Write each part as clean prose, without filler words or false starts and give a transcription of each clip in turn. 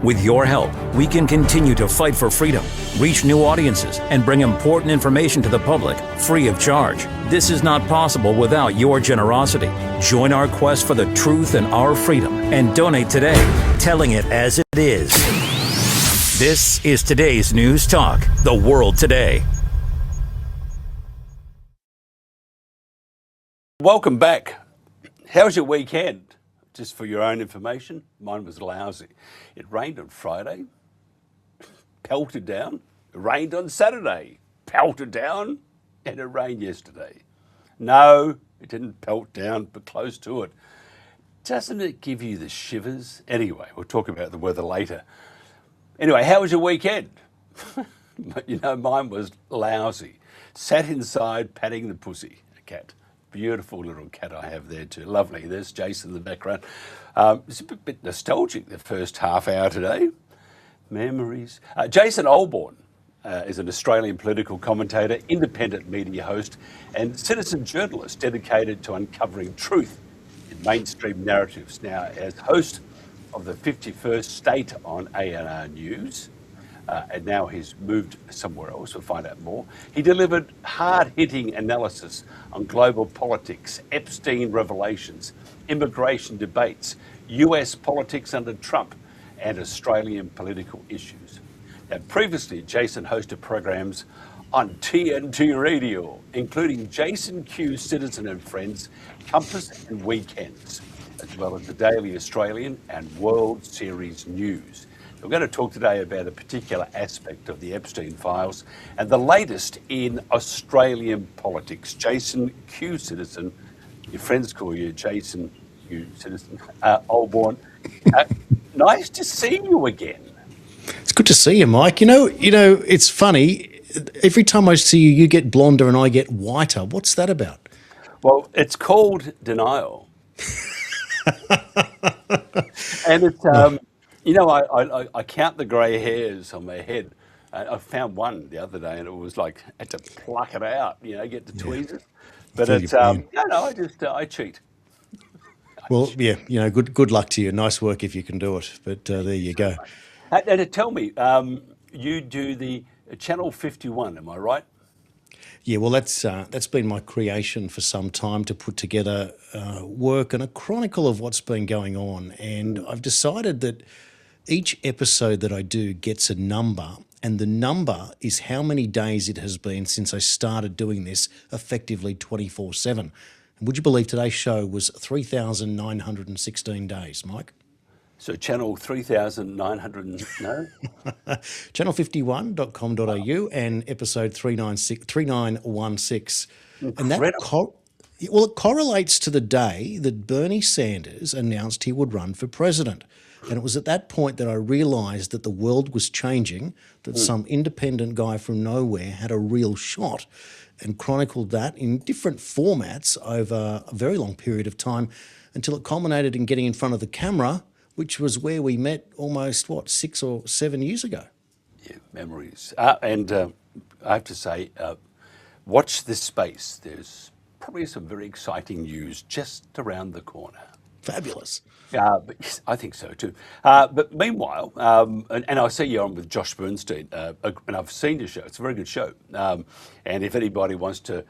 With your help, we can continue to fight for freedom, reach new audiences, and bring important information to the public free of charge. This is not possible without your generosity. Join our quest for the truth and our freedom and donate today, telling it as it is. This is today's News Talk, The World Today. Welcome back. How was your weekend? Just for your own information, mine was lousy. It rained on Friday, pelted down. It rained on Saturday, pelted down, and it rained yesterday. No, it didn't pelt down, but close to it. Doesn't it give you the shivers? Anyway, we'll talk about the weather later. Anyway, how was your weekend? You know, mine was lousy. Sat inside patting the pussy, a cat. Beautiful little cat I have there too. Lovely. There's Jason in the background. It's a bit nostalgic, the first half hour today. Memories. Jason Olbourne is an Australian political commentator, independent media host, and citizen journalist dedicated to uncovering truth in mainstream narratives. Now, as host of the 51st State on ANR.news, and now he's moved somewhere else. We'll find out more. He delivered hard-hitting analysis on global politics, Epstein revelations, immigration debates, US politics under Trump, and Australian political issues. Now, previously, Jason hosted programs on TNT Radio, including Jason Q, Citizen and Friends, Compass and Weekends, as well as the Daily Australian and World Series News. We're going to talk today about a particular aspect of the Epstein files and the latest in Australian politics. Jason Q, Citizen, your friends call you Jason Q, Citizen, Olbourne. Nice to see you again. It's good to see you, Mike. You know, it's funny. Every time I see you, you get blonder and I get whiter. What's that about? Well, it's called denial. And it's... You know, I count the grey hairs on my head. I found one the other day, and it was like I had to pluck it out. You know, get the tweezers. But it's I cheat. Well, yeah, you know, good luck to you. Nice work if you can do it. But there you go. And tell me, you do the Channel 51, am I right? Yeah, well, that's been my creation for some time to put together work and a chronicle of what's been going on. And I've decided that each episode that I do gets a number, and the number is how many days it has been since I started doing this effectively 24/7. And would you believe today's show was 3,916 days, Mike? So channel 3,900, no? Channel51.com.au and episode 3916. And that it correlates to the day that Bernie Sanders announced he would run for president. And it was at that point that I realised that the world was changing, that some independent guy from nowhere had a real shot, and chronicled that in different formats over a very long period of time until it culminated in getting in front of the camera, which was where we met almost, 6 or 7 years ago. Yeah, memories. And I have to say, watch this space. There's probably some very exciting news just around the corner. Fabulous. But yes, I think so too. But meanwhile, and I see you're on with Josh Bernstein, and I've seen your show. It's a very good show. And if anybody wants to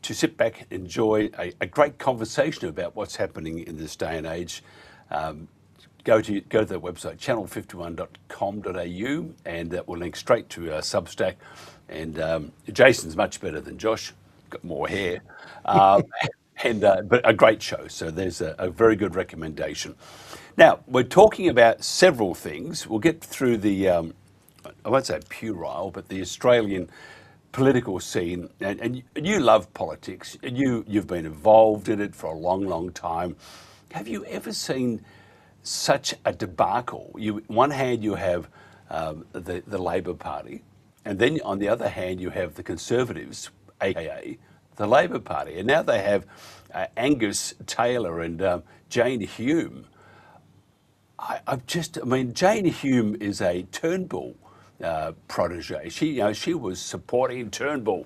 sit back and enjoy a great conversation about what's happening in this day and age, go to their website, channel51.com.au, and that will link straight to Substack. And Jason's much better than Josh, got more hair. But a great show, so there's a very good recommendation. Now, we're talking about several things. We'll get through the, I won't say puerile, but the Australian political scene. And you love politics, and you've been involved in it for a long, long time. Have you ever seen such a debacle? On one hand, you have the Labor Party, and then on the other hand, you have the Conservatives, aka the Labor Party, and now they have Angus Taylor and Jane Hume. Jane Hume is a Turnbull protege. She was supporting Turnbull,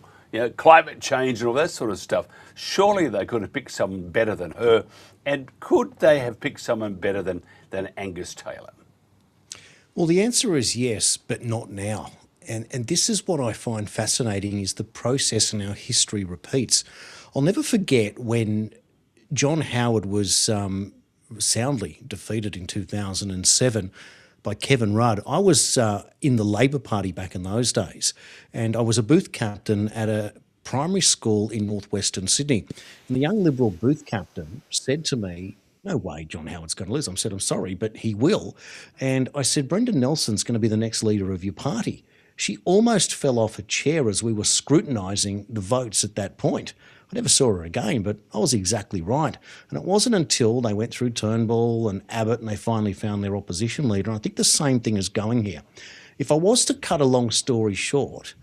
climate change and all that sort of stuff. Surely they could have picked someone better than her, and could they have picked someone better than Angus Taylor? Well, the answer is yes, but not now. And this is what I find fascinating is the process and our history repeats. I'll never forget when John Howard was soundly defeated in 2007 by Kevin Rudd. I was in the Labor Party back in those days, and I was a booth captain at a primary school in northwestern Sydney. And the young Liberal booth captain said to me, "No way John Howard's going to lose." I said, "I'm sorry, but he will." And I said, "Brendan Nelson's going to be the next leader of your party." She almost fell off a chair as we were scrutinising the votes at that point. I never saw her again, but I was exactly right. And it wasn't until they went through Turnbull and Abbott and they finally found their opposition leader. And I think the same thing is going here. If I was to cut a long story short,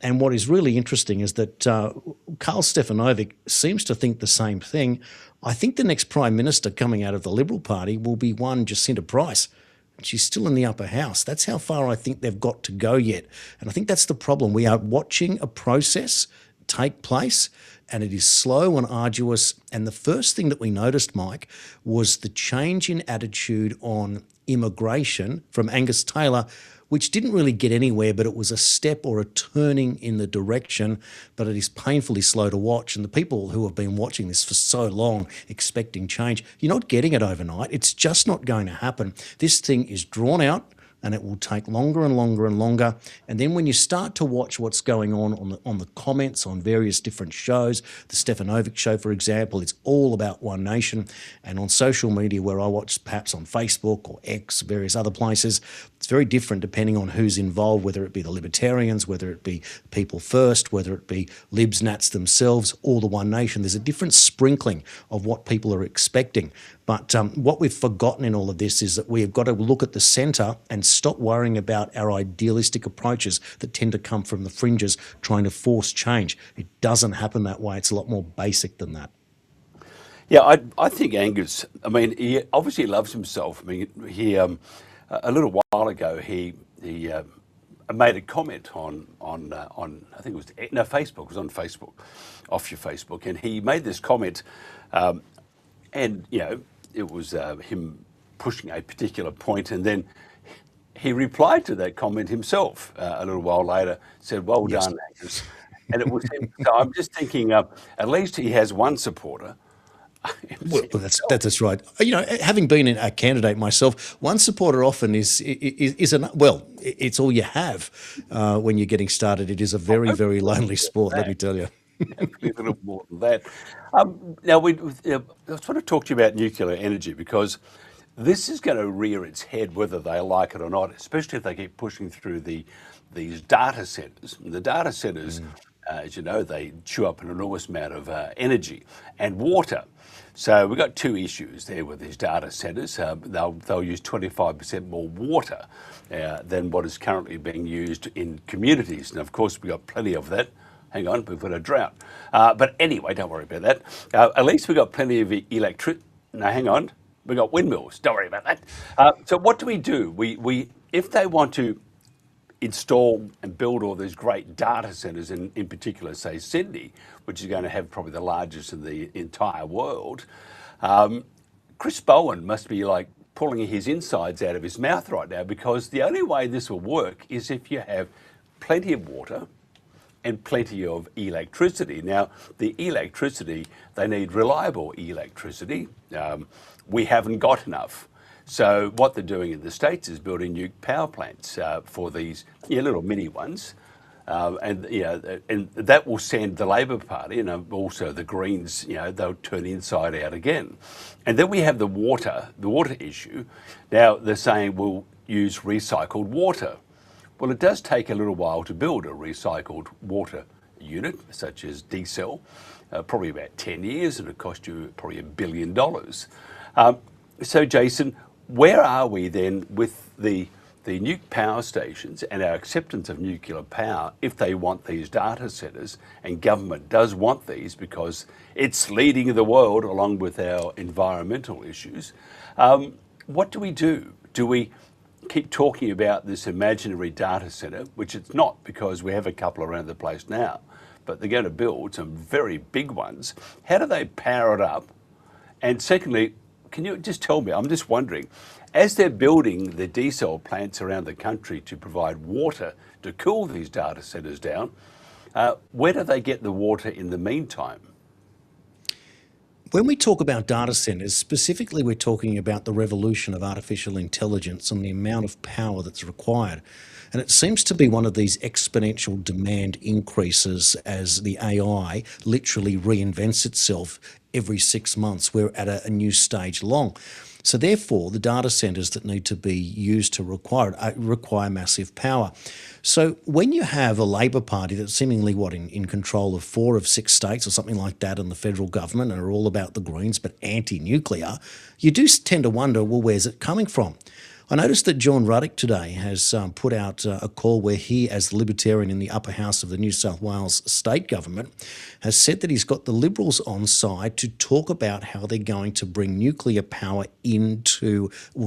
and what is really interesting is that Karl Stefanovic seems to think the same thing. I think the next Prime Minister coming out of the Liberal Party will be one Jacinta Price. She's still in the upper house. That's how far I think they've got to go yet. And I think that's the problem. We are watching a process take place, and it is slow and arduous. And the first thing that we noticed, Mike, was the change in attitude on immigration from Angus Taylor, which didn't really get anywhere, but it was a step or a turning in the direction, but it is painfully slow to watch. And the people who have been watching this for so long, expecting change, you're not getting it overnight. It's just not going to happen. This thing is drawn out, and it will take longer and longer and longer. And then when you start to watch what's going on the comments on various different shows, the Stefanovic show, for example, it's all about One Nation. And on social media, where I watch perhaps on Facebook or X, various other places, it's very different depending on who's involved, whether it be the Libertarians, whether it be People First, whether it be Libs, Nats themselves, or the One Nation. There's a different sprinkling of what people are expecting. But what we've forgotten in all of this is that we've got to look at the centre and stop worrying about our idealistic approaches that tend to come from the fringes trying to force change. It doesn't happen that way. It's a lot more basic than that. Yeah, I think Angus, I mean, he obviously loves himself. I mean, he a little while ago, he made a comment on I think it was Facebook. It was on Facebook, off your Facebook, and he made this comment, and you know, it was him pushing a particular point, and then he replied to that comment himself a little while later, said, "Well done, Angus." And it was him. So I'm just thinking, at least he has one supporter. Well, that's right. You know, having been a candidate myself, one supporter often is it's all you have when you're getting started. It is a very, very lonely sport, let me tell you. A little more than that. Now, I was trying to talk to you about nuclear energy, because this is going to rear its head whether they like it or not, especially if they keep pushing through these data centres. The data centres, as you know, they chew up an enormous amount of energy and water. So we've got two issues there with these data centres. They'll use 25% more water than what is currently being used in communities. And of course, we've got plenty of that. Hang on, we've got a drought. But anyway, don't worry about that. At least we've got plenty of electricity. No, hang on. We've got windmills. Don't worry about that. So what do? We if they want to install and build all these great data centres, in particular, say, Sydney, which is going to have probably the largest in the entire world, Chris Bowen must be like pulling his insides out of his mouth right now, because the only way this will work is if you have plenty of water and plenty of electricity. Now, the electricity, they need reliable electricity. We haven't got enough. So what they're doing in the States is building nuke power plants for these little mini ones. And that will send the Labor Party and also the Greens, they'll turn inside out again. And then we have the water issue. Now they're saying we'll use recycled water. Well, it does take a little while to build a recycled water unit, such as diesel, probably about 10 years, and it cost you probably $1 billion. So, Jason, where are we then with the nuke power stations and our acceptance of nuclear power if they want these data centres, and government does want these because it's leading the world along with our environmental issues? What do we do? Do we keep talking about this imaginary data centre, which it's not, because we have a couple around the place now, but they're going to build some very big ones? How do they power it up? And secondly, can you just tell me, I'm just wondering, as they're building the desal plants around the country to provide water to cool these data centers down, where do they get the water in the meantime? When we talk about data centers, specifically, we're talking about the revolution of artificial intelligence and the amount of power that's required. And it seems to be one of these exponential demand increases as the AI literally reinvents itself every 6 months. We're at a new stage along. So therefore, the data centers that need to be used to require massive power. So when you have a Labor Party that's seemingly in control of 4 of 6 states or something like that in the federal government and are all about the Greens but anti-nuclear, you do tend to wonder, well, where's it coming from? I noticed that John Ruddock today has put out a call where he, as the Libertarian in the upper house of the New South Wales state government, has said that he's got the Liberals on side to talk about how they're going to bring nuclear power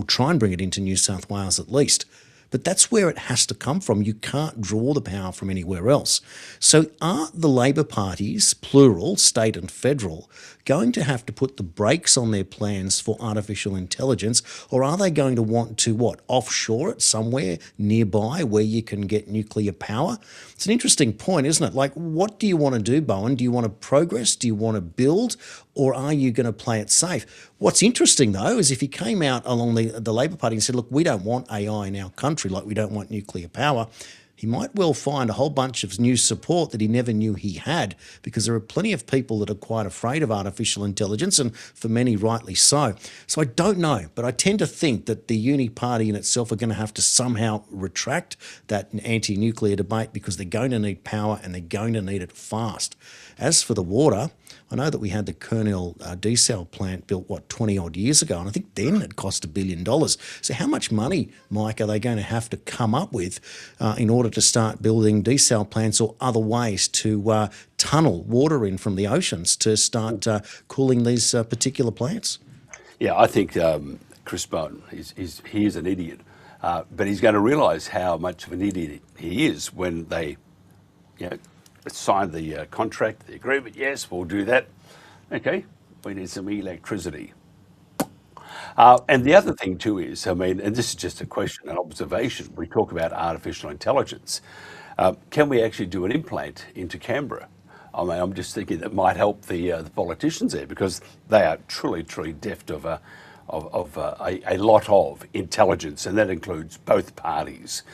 try and bring it into New South Wales at least. But that's where it has to come from. You can't draw the power from anywhere else. So are the Labor parties, plural, state and federal, going to have to put the brakes on their plans for artificial intelligence, or are they going to want to, offshore it somewhere nearby where you can get nuclear power? It's an interesting point, isn't it? Like, what do you want to do, Bowen? Do you want to progress? Do you want to build? Or are you going to play it safe? What's interesting, though, is if he came out along the Labor Party and said, look, we don't want AI in our country, like we don't want nuclear power, he might well find a whole bunch of new support that he never knew he had, because there are plenty of people that are quite afraid of artificial intelligence, and for many rightly so. So I don't know, but I tend to think that the Uni Party in itself are going to have to somehow retract that anti-nuclear debate, because they're going to need power and they're going to need it fast. As for the water, I know that we had the Kernel desal plant built, 20 odd years ago, and I think then it cost $1 billion. So how much money, Mike, are they going to have to come up with in order to start building desal plants or other ways to tunnel water in from the oceans to start cooling these particular plants? Yeah, I think Chris Bowen, he is an idiot, but he's going to realise how much of an idiot he is when they, sign the contract, the agreement. Yes, we'll do that. Okay, we need some electricity. And the other thing too is, and this is just a question, an observation. We talk about artificial intelligence. Can we actually do an implant into Canberra? I'm just thinking that might help the politicians there, because they are truly deft of a lot of intelligence, and that includes both parties.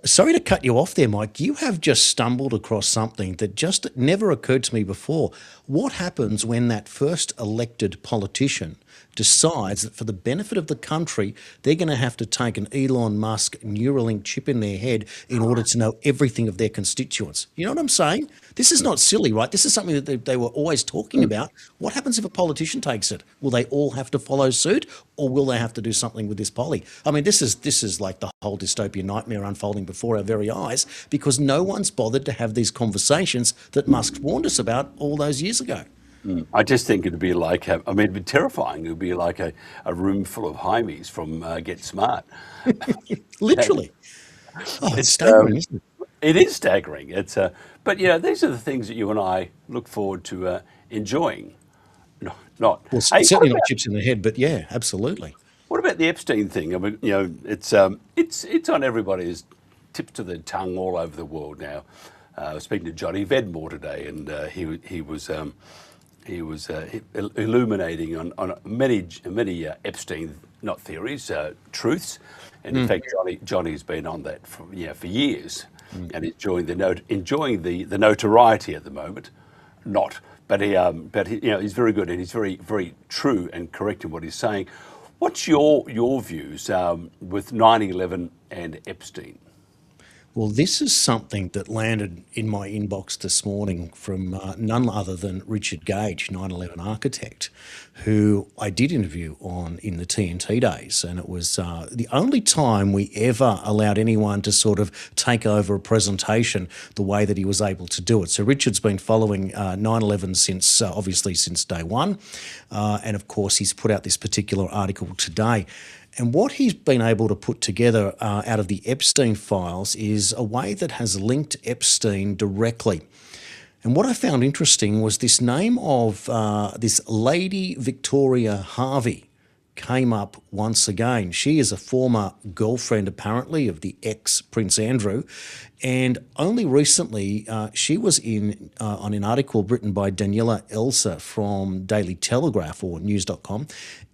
Sorry to cut you off there, Mike. You have just stumbled across something that just never occurred to me before. What happens when that first elected politician decides that for the benefit of the country, they're going to have to take an Elon Musk Neuralink chip in their head in order to know everything of their constituents? You know what I'm saying? This is not silly, right? This is something that they were always talking about. What happens if a politician takes it? Will they all have to follow suit, or will they have to do something with this poly? This is like the whole dystopian nightmare unfolding before our very eyes, because no one's bothered to have these conversations that Musk warned us about all those years ago. I just think it'd be like, it'd be terrifying. It'd be like a room full of Heimies from Get Smart. Literally. It's staggering, isn't it? It is staggering. But these are the things that you and I look forward to enjoying. Certainly not chips in the head, but yeah, absolutely. What about the Epstein thing? It's on everybody's tips of their tongue all over the world now. I was speaking to Johnny Vedmore today, and he was illuminating on many Epstein, not theories, truths. And in fact, Johnny's been on that for years, and enjoying the notoriety at the moment. But he's very good, and he's very, very true and correct in what he's saying. What's your views with 9/11 and Epstein? Well, this is something that landed in my inbox this morning from none other than Richard Gage, 9/11 architect, who I did interview in the TNT days. And it was the only time we ever allowed anyone to sort of take over a presentation the way that he was able to do it. So Richard's been following 9/11 since day one. And of course, he's put out this particular article today. And what he's been able to put together out of the Epstein files is a way that has linked Epstein directly. And what I found interesting was this name of this Lady Victoria Harvey came up once again. She is a former girlfriend, apparently, of the ex-Prince Andrew, and only recently she was on an article written by Daniela Elsa from Daily Telegraph or news.com,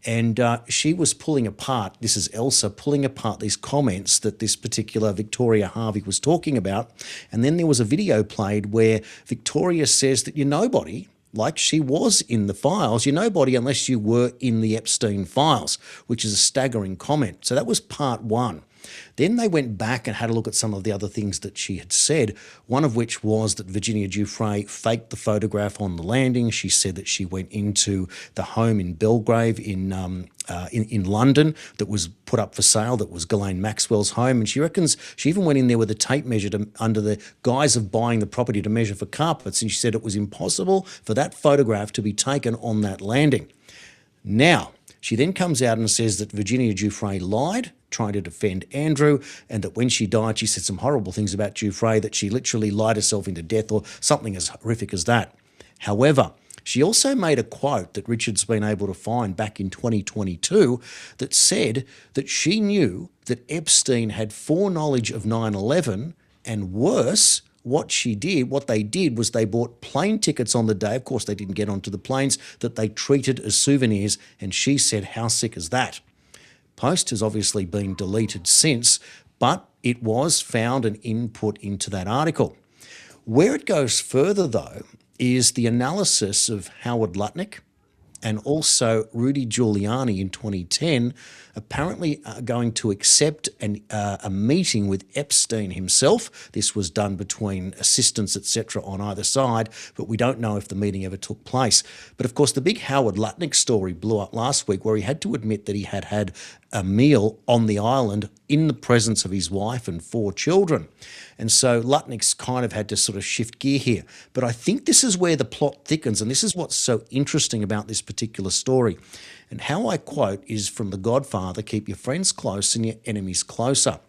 and she was pulling apart, this is Elsa, pulling apart these comments that this particular Victoria Harvey was talking about, and then there was a video played where Victoria says that you're nobody, like she was in the files, you're nobody unless you were in the Epstein files, which is a staggering comment. So that was part one. Then they went back and had a look at some of the other things that she had said, one of which was that Virginia Giuffre faked the photograph on the landing. She said that she went into the home in Belgrave in London that was put up for sale, that was Ghislaine Maxwell's home, and she reckons she even went in there with a tape measure under the guise of buying the property to measure for carpets, and she said it was impossible for that photograph to be taken on that landing. Now, she then comes out and says that Virginia Giuffre lied, trying to defend Andrew, and that when she died, she said some horrible things about Giuffre, that she literally lied herself into death or something as horrific as that. However, she also made a quote that Richard's been able to find back in 2022 that said that she knew that Epstein had foreknowledge of 9/11, and worse, what they did was they bought plane tickets on the day. Of course, they didn't get onto the planes, that they treated as souvenirs, and she said, how sick is that? Post has obviously been deleted since, but it was found an input into that article. Where it goes further, though, is the analysis of Howard Lutnick and also Rudy Giuliani in 2010 apparently are going to accept a meeting with Epstein himself. This was done between assistants, etc., on either side, but we don't know if the meeting ever took place. But of course, the big Howard Lutnick story blew up last week, where he had to admit that he had had a meal on the island in the presence of his wife and 4 children. And so Lutnick's kind of had to sort of shift gear here. But I think this is where the plot thickens, and this is what's so interesting about this particular story. And how I quote is from The Godfather, keep your friends close and your enemies closer.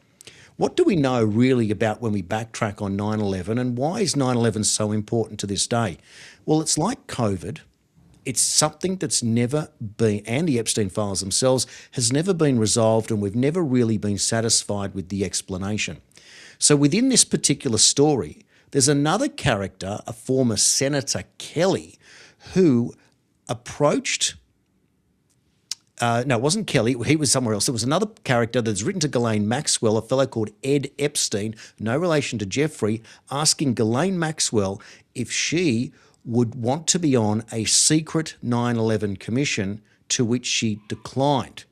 What do we know really about when we backtrack on 9/11, and why is 9/11 so important to this day? Well, it's like COVID. It's something that's never been, and the Epstein files themselves, has never been resolved, and we've never really been satisfied with the explanation. So within this particular story, there's another character, a former Senator Kelly, who approached... no, it wasn't Kelly. He was somewhere else. There was another character that's written to Ghislaine Maxwell, a fellow called Ed Epstein, no relation to Jeffrey, asking Ghislaine Maxwell if she would want to be on a secret 9/11 commission, to which she declined.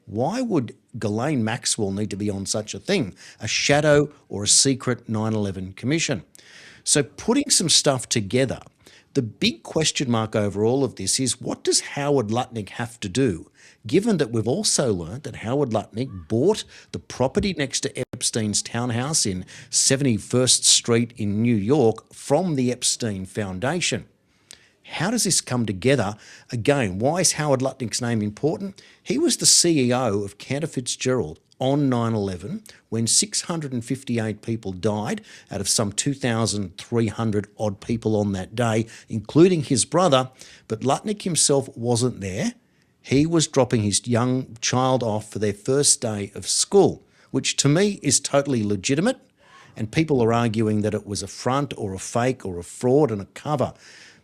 Why would Ghislaine Maxwell need to be on such a thing, a shadow or a secret 9/11 commission? So putting some stuff together, the big question mark over all of this is, what does Howard Lutnick have to do, given that we've also learned that Howard Lutnick bought the property next to Epstein's townhouse in 71st Street in New York from the Epstein Foundation? How does this come together? Again, why is Howard Lutnick's name important? He was the CEO of Cantor Fitzgerald on 9/11, when 658 people died out of some 2,300 odd people on that day, including his brother. But Lutnick himself wasn't there. He was dropping his young child off for their first day of school, which to me is totally legitimate. And people are arguing that it was a front or a fake or a fraud and a cover.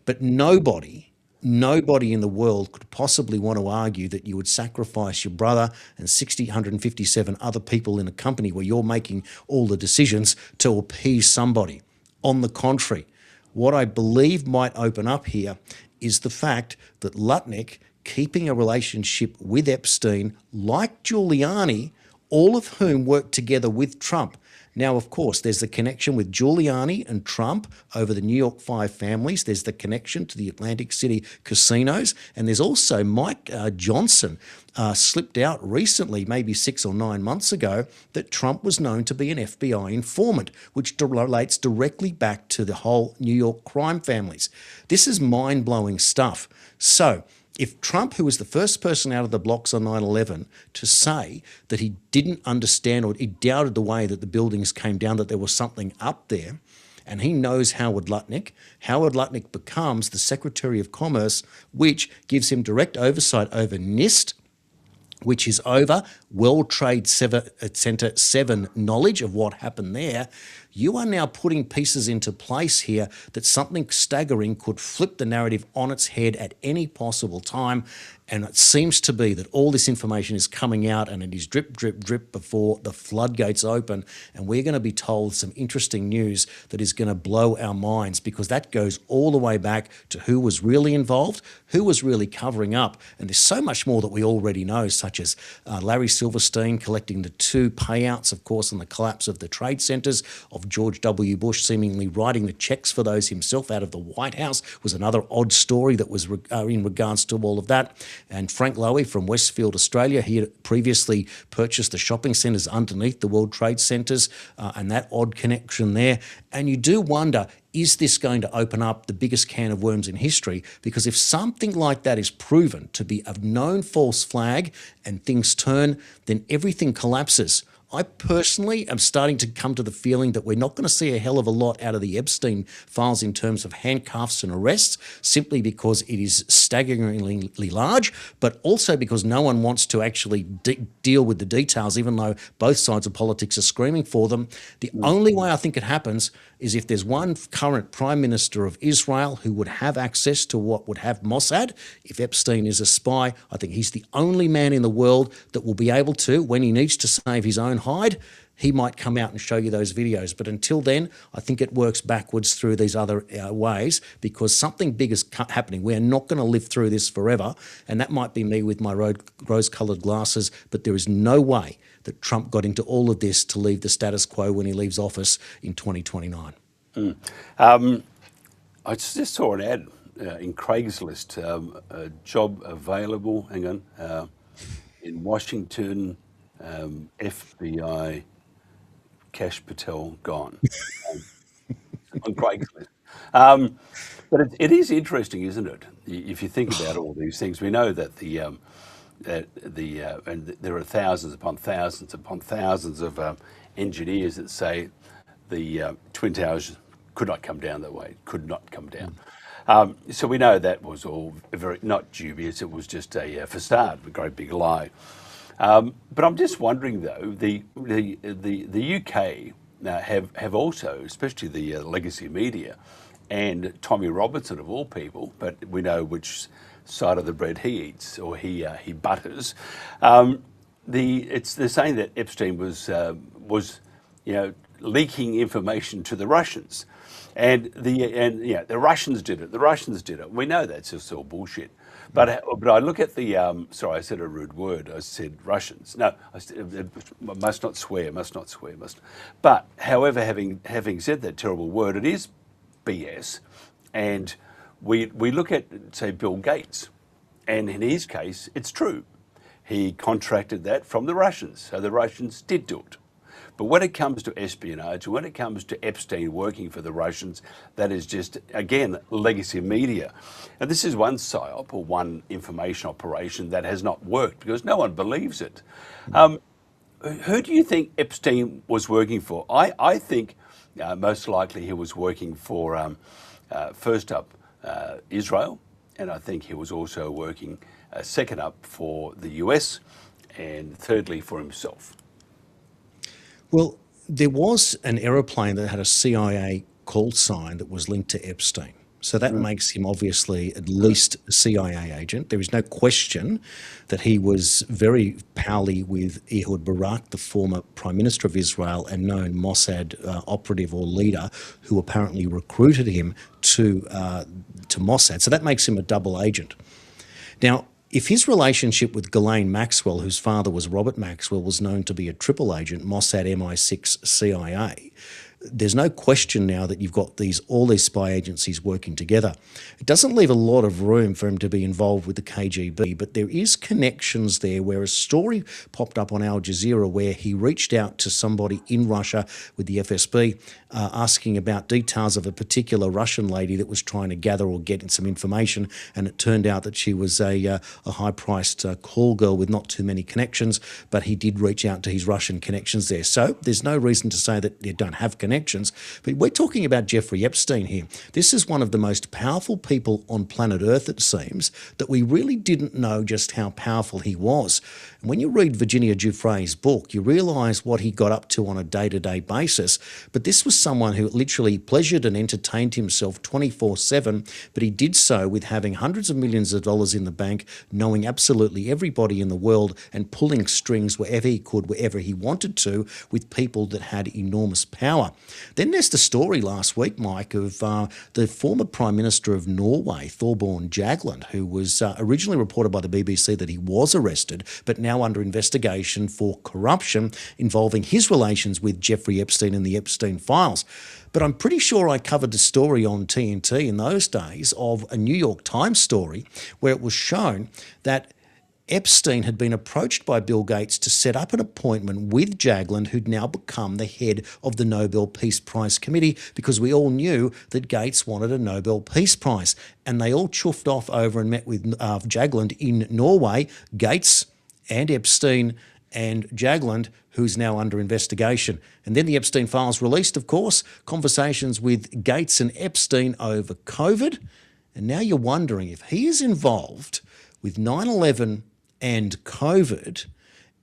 But nobody in the world could possibly want to argue that you would sacrifice your brother and 157 other people in a company where you're making all the decisions to appease somebody. On the contrary, what I believe might open up here is the fact that Lutnick, keeping a relationship with Epstein, like Giuliani, all of whom worked together with Trump. Now, of course, there's the connection with Giuliani and Trump over the New York 5 families. There's the connection to the Atlantic City casinos. And there's also Mike Johnson slipped out recently, maybe 6 or 9 months ago, that Trump was known to be an FBI informant, which relates directly back to the whole New York crime families. This is mind-blowing stuff. So if Trump, who was the first person out of the blocks on 9/11 to say that he didn't understand or he doubted the way that the buildings came down, that there was something up there, and he knows Howard Lutnick becomes the Secretary of Commerce, which gives him direct oversight over NIST, which is over World Trade Center 7 knowledge of what happened there, you are now putting pieces into place here that something staggering could flip the narrative on its head at any possible time. And it seems to be that all this information is coming out and it is drip, drip, drip before the floodgates open. And we're going to be told some interesting news that is going to blow our minds, because that goes all the way back to who was really involved, who was really covering up. And there's so much more that we already know, such as Larry Silverstein collecting the 2 payouts, of course, on the collapse of the trade centers, of George W. Bush seemingly writing the checks for those himself out of the White House was another odd story that was in regards to all of that. And Frank Lowy from Westfield, Australia, he had previously purchased the shopping centres underneath the World Trade Centres, and that odd connection there. And you do wonder, is this going to open up the biggest can of worms in history? Because if something like that is proven to be a known false flag and things turn, then everything collapses. I personally am starting to come to the feeling that we're not going to see a hell of a lot out of the Epstein files in terms of handcuffs and arrests, simply because it is staggeringly large, but also because no one wants to actually deal with the details, even though both sides of politics are screaming for them. The only way I think it happens is if there's one current Prime Minister of Israel who would have access to what would have Mossad. If Epstein is a spy, I think he's the only man in the world that will be able to, when he needs to save his own hide, he might come out and show you those videos. But until then, I think it works backwards through these other ways, because something big is happening. We're not going to live through this forever, and that might be me with my rose-coloured glasses, but there is no way that Trump got into all of this to leave the status quo when he leaves office in 2029. I just saw an ad in Craigslist, a job available, in Washington, FBI, Cash Patel gone, on Craigslist. But it is interesting, isn't it? If you think about all these things, we know that and there are thousands upon thousands of engineers that say the Twin Towers could not come down that way, could not come down. So we know that was all very not dubious. It was just a facade, a great big lie. But I'm just wondering, though, the UK have also, especially the legacy media, and Tommy Robinson of all people, but we know which side of the bread he eats, or he butters. They're saying that Epstein was leaking information to the Russians, and the Russians did it. The Russians did it. We know that's just all bullshit. But I look at the sorry, I said a rude word. I said Russians. No, I said, must not swear. But however, having said that terrible word, it is BS. And we look at, say, Bill Gates, and in his case, it's true. He contracted that from the Russians, so the Russians did do it. But when it comes to espionage, when it comes to Epstein working for the Russians, that is just, again, legacy media. And this is one psyop, or one information operation that has not worked because no one believes it. Who do you think Epstein was working for? I think most likely he was working for, first up, Israel, and I think he was also working second up for the US, and thirdly for himself. Well, there was an aeroplane that had a CIA call sign that was linked to Epstein. So that makes him obviously at least a CIA agent. There is no question that he was very pally with Ehud Barak, the former Prime Minister of Israel and known Mossad operative or leader, who apparently recruited him to Mossad. So that makes him a double agent. Now, if his relationship with Ghislaine Maxwell, whose father was Robert Maxwell, was known to be a triple agent, Mossad, MI6, CIA, there's no question now that you've got all these spy agencies working together. It doesn't leave a lot of room for him to be involved with the KGB, but there is connections there, where a story popped up on Al Jazeera where he reached out to somebody in Russia with the FSB asking about details of a particular Russian lady that was trying to gather or get some information, and it turned out that she was a high-priced call girl with not too many connections, but he did reach out to his Russian connections there. So there's no reason to say that you don't have connections. connections. But we're talking about Jeffrey Epstein here. This is one of the most powerful people on planet Earth, it seems, that we really didn't know just how powerful he was. And when you read Virginia Giuffre's book, you realise what he got up to on a day-to-day basis. But this was someone who literally pleasured and entertained himself 24/7, but he did so with having hundreds of millions of dollars in the bank, knowing absolutely everybody in the world and pulling strings wherever he could, wherever he wanted to, with people that had enormous power. Then there's the story last week, Mike, of the former Prime Minister of Norway, Olbourne, who was originally reported by the BBC that he was arrested, but now under investigation for corruption involving his relations with Jeffrey Epstein and the Epstein files. But I'm pretty sure I covered the story on TNT in those days of a New York Times story where it was shown that Epstein had been approached by Bill Gates to set up an appointment with Jagland, who'd now become the head of the Nobel Peace Prize Committee, because we all knew that Gates wanted a Nobel Peace Prize. And they all chuffed off over and met with Jagland in Norway, Gates and Epstein and Jagland, who's now under investigation. And then the Epstein files released, of course, conversations with Gates and Epstein over COVID. And now you're wondering if he is involved with 9/11 and COVID,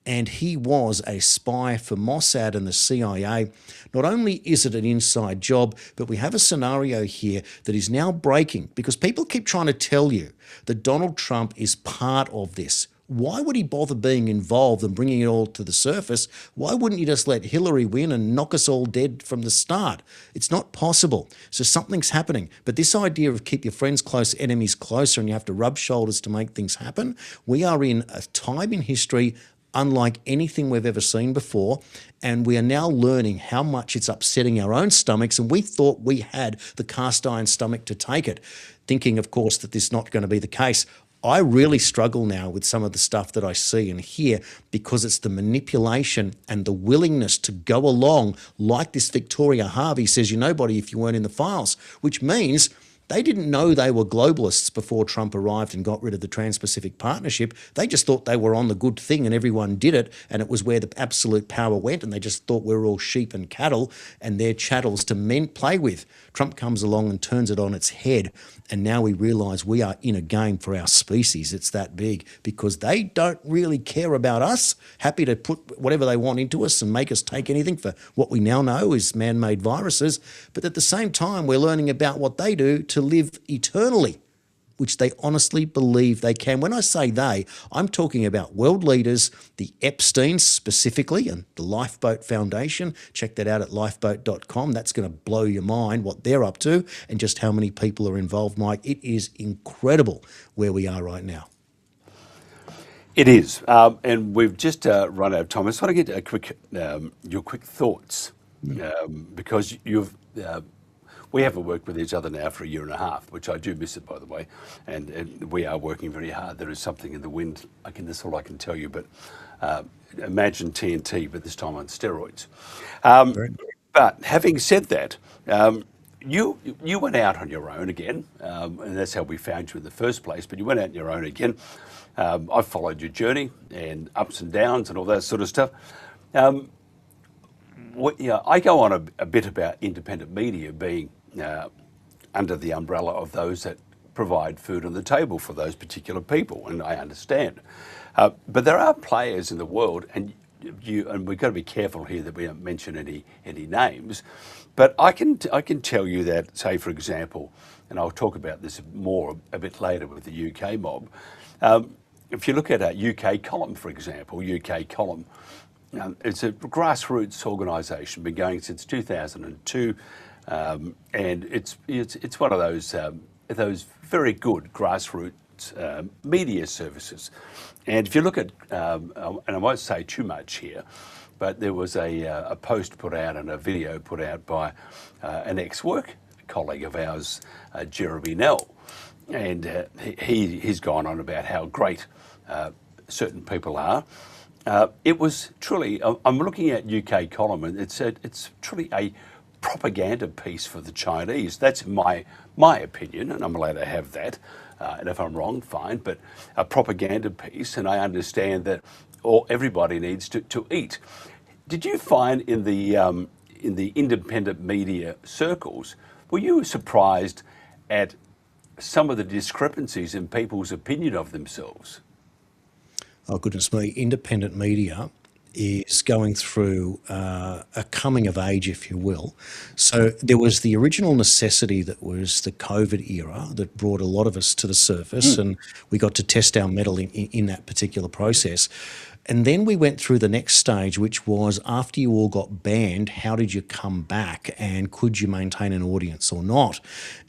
and he was a spy for Mossad and the CIA. Not only is it an inside job, but we have a scenario here that is now breaking, because people keep trying to tell you that Donald Trump is part of this. Why would he bother being involved and bringing it all to the surface? Why wouldn't you just let Hillary win and knock us all dead from the start? It's not possible. So something's happening. But this idea of keep your friends close, enemies closer, and you have to rub shoulders to make things happen, we are in a time in history unlike anything we've ever seen before, and we are now learning how much it's upsetting our own stomachs, and we thought we had the cast iron stomach to take it, thinking, of course, that this is not going to be the case. I really struggle now with some of the stuff that I see and hear, because it's the manipulation and the willingness to go along like this Victoria Harvey says you're nobody if you weren't in the files, which means they didn't know they were globalists before Trump arrived and got rid of the Trans-Pacific Partnership. They just thought they were on the good thing and everyone did it, and it was where the absolute power went, and they just thought we were all sheep and cattle and their chattels to play with. Trump comes along and turns it on its head, and now we realise we are in a game for our species. It's that big, because they don't really care about us, happy to put whatever they want into us and make us take anything for what we now know is man-made viruses. But at the same time, we're learning about what they do to live eternally, which they honestly believe they can. When I say they, I'm talking about world leaders, the Epsteins specifically, and the Lifeboat Foundation. Check that out at lifeboat.com. That's going to blow your mind what they're up to and just how many people are involved, Mike. It is incredible where we are right now. It is, and we've just run out of time. I just want to get your quick thoughts, because we haven't worked with each other now for a year and a half, which I do miss it, by the way, and we are working very hard. There is something in the wind. That's all I can tell you. But imagine TNT, but this time on steroids. But having said that, you went out on your own again, and that's how we found you in the first place. But you went out on your own again. I followed your journey and ups and downs and all that sort of stuff. I go on a bit about independent media being under the umbrella of those that provide food on the table for those particular people, and I understand. But there are players in the world, and we've got to be careful here that we don't mention any names. But I can tell you that, say for example, and I'll talk about this more a bit later with the UK mob. If you look at a UK column, for example, UK column. It's a grassroots organisation, been going since 2002, and it's one of those very good grassroots media services. And if you look at, and I won't say too much here, but there was a post put out and a video put out by an ex-work colleague of ours, Jeremy Nell, and he's gone on about how great certain people are. It was truly, I'm looking at UK column, and it's truly a propaganda piece for the Chinese. That's my opinion, and I'm allowed to have that. And if I'm wrong, fine, but a propaganda piece, and I understand that everybody needs to eat. Did you find in in the independent media circles, were you surprised at some of the discrepancies in people's opinion of themselves? Oh, goodness me. Independent media is going through a coming of age, if you will. So there was the original necessity that was the COVID era that brought a lot of us to the surface, and we got to test our mettle in that particular process. And then we went through the next stage, which was after you all got banned, how did you come back and could you maintain an audience or not?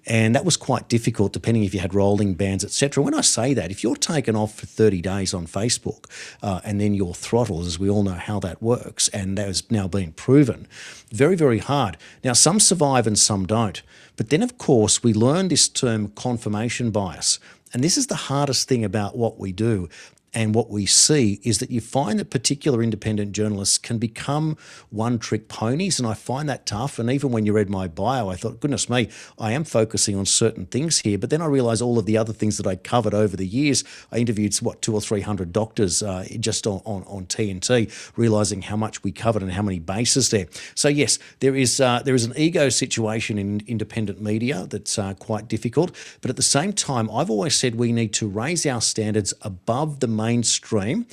And that was quite difficult depending if you had rolling bans, etc. When I say that, if you're taken off for 30 days on Facebook and then you're throttled, as we all know how that works, and that has now been proven, very, very hard. Now, some survive and some don't. But then, of course, we learn this term confirmation bias. And this is the hardest thing about what we do. And what we see is that you find that particular independent journalists can become one-trick ponies, and I find that tough. And even when you read my bio, I thought, goodness me, I am focusing on certain things here. But then I realised all of the other things that I covered over the years. I interviewed, 200 or 300 doctors just on TNT, realising how much we covered and how many bases there. So yes, there is an ego situation in independent media that's quite difficult. But at the same time, I've always said we need to raise our standards above the mainstream,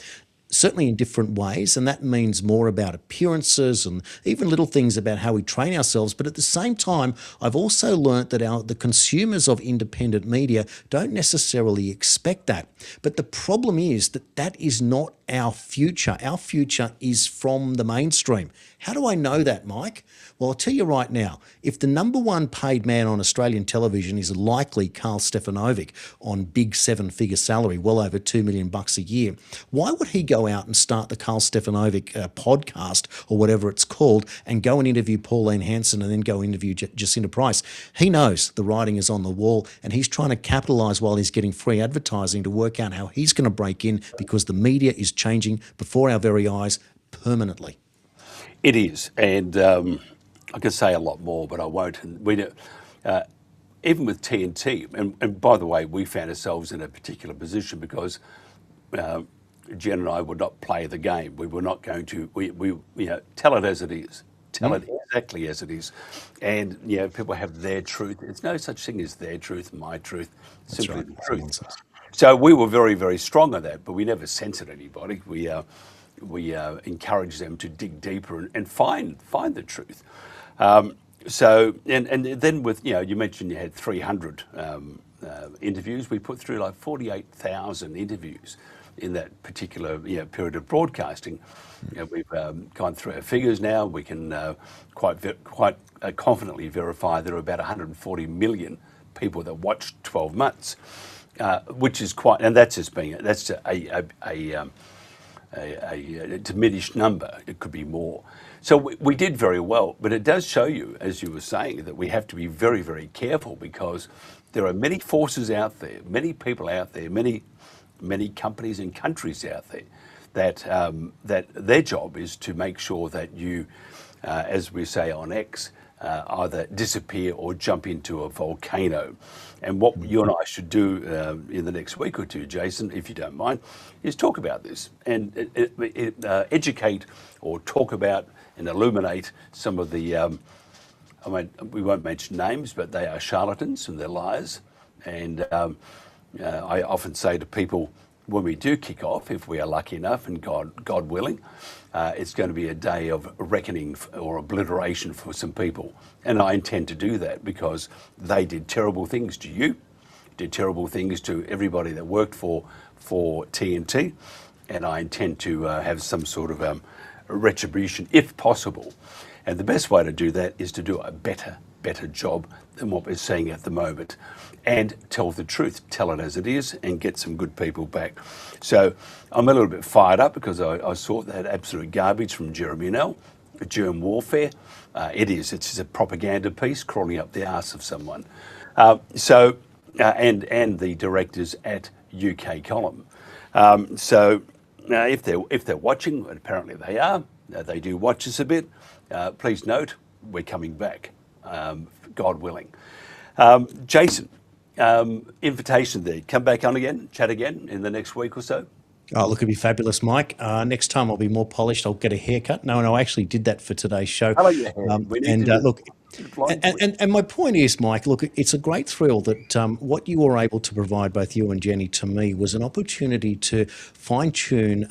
certainly in different ways, and that means more about appearances and even little things about how we train ourselves. But at the same time, I've also learnt that the consumers of independent media don't necessarily expect that. But the problem is that is not our future. Our future is from the mainstream. How do I know that, Mike? Well, I'll tell you right now, if the number one paid man on Australian television is likely Carl Stefanovic on big seven-figure salary, well over $2 million a year, why would he go out and start the Carl Stefanovic podcast or whatever it's called and go and interview Pauline Hanson and then go interview Jacinta Price? He knows the writing is on the wall and he's trying to capitalise while he's getting free advertising to work out how he's going to break in, because the media is changing before our very eyes permanently. It is, and I could say a lot more, but I won't. And even with TNT, and by the way, we found ourselves in a particular position because Jen and I would not play the game. We were not going to. We tell it as it is. Tell it exactly as it is. And people have their truth. There's no such thing as their truth, my truth. It's simply the truth. So we were very, very strong on that, but we never censored anybody. We encouraged them to dig deeper and find the truth. So then with you mentioned you had 300 interviews. We put through like 48,000 interviews in that particular period of broadcasting. We've gone through our figures now. We can quite confidently verify there are about 140 million people that watched 12 months, which is quite, and that's a diminished number. It could be more. So we did very well, but it does show you, as you were saying, that we have to be very, very careful, because there are many forces out there, many people out there, many companies and countries out there that their job is to make sure that you, as we say on X, either disappear or jump into a volcano. And what you and I should do in the next week or two, Jason, if you don't mind, is talk about this and educate or talk about and illuminate some of the, we won't mention names, but they are charlatans and they're liars. And I often say to people, when we do kick off, if we are lucky enough, and God willing, it's going to be a day of reckoning or obliteration for some people. And I intend to do that because they did terrible things to you, did terrible things to everybody that worked for TNT, and I intend to have some sort of retribution if possible. And the best way to do that is to do a better job than what we're seeing at the moment, and tell the truth, tell it as it is, and get some good people back. So I'm a little bit fired up because I saw that absolute garbage from Jeremy Nell, germ warfare. It's just a propaganda piece crawling up the arse of someone. And the directors at UK Column. If they're watching, and apparently they are, they do watch us a bit, please note, we're coming back, God willing. Jason, invitation there. Come back on again, chat again in the next week or so. Oh, look, it'd be fabulous, Mike. Next time I'll be more polished. I'll get a haircut. No, I actually did that for today's show. How about your hair? We need And to look, blind twist. and my point is, Mike, look, it's a great thrill that what you were able to provide, both you and Jenny, to me was an opportunity to fine tune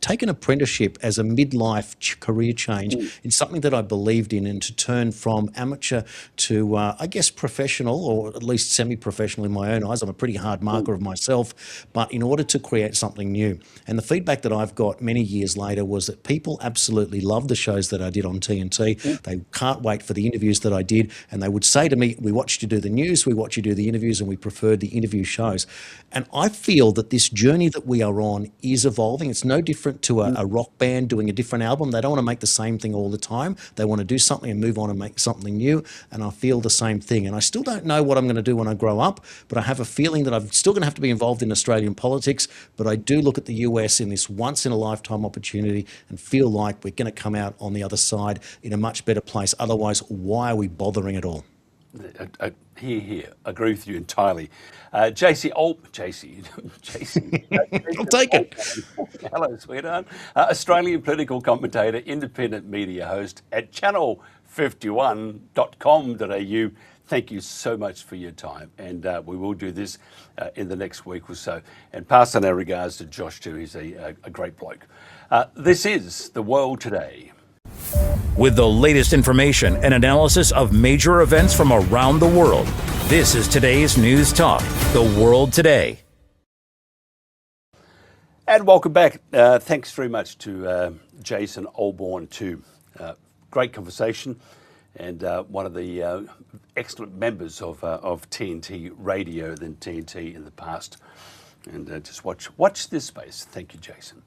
take an apprenticeship as a midlife career change in something that I believed in, and to turn from amateur to, I guess, professional, or at least semi-professional in my own eyes. I'm a pretty hard marker of myself, but in order to create something new. And the feedback that I've got many years later was that people absolutely love the shows that I did on TNT. They can't wait for the interviews that I did, and they would say to me, we watched you do the news, we watched you do the interviews, and we preferred the interview shows. And I feel that this journey that we are on is evolving. It's no different to a rock band doing a different album. They don't want to make the same thing all the time. They want to do something and move on and make something new, and I feel the same thing. And I still don't know what I'm going to do when I grow up, but I have a feeling that I'm still going to have to be involved in Australian politics, but I do look at the US in this once-in-a-lifetime opportunity and feel like we're going to come out on the other side in a much better place. Otherwise, why are we bothering at all? Here. Agree with you entirely. JC. I'll take it. Hello, sweetheart. Australian political commentator, independent media host at channel51.com.au. Thank you so much for your time, and we will do this in the next week or so. And pass on our regards to Josh too. He's a great bloke. This is The World Today. With the latest information and analysis of major events from around the world, this is today's News Talk, The World Today. And welcome back. Thanks very much to Jason Olbourne too. Great conversation, and one of the excellent members of TNT Radio, then TNT in the past. And just watch this space. Thank you, Jason.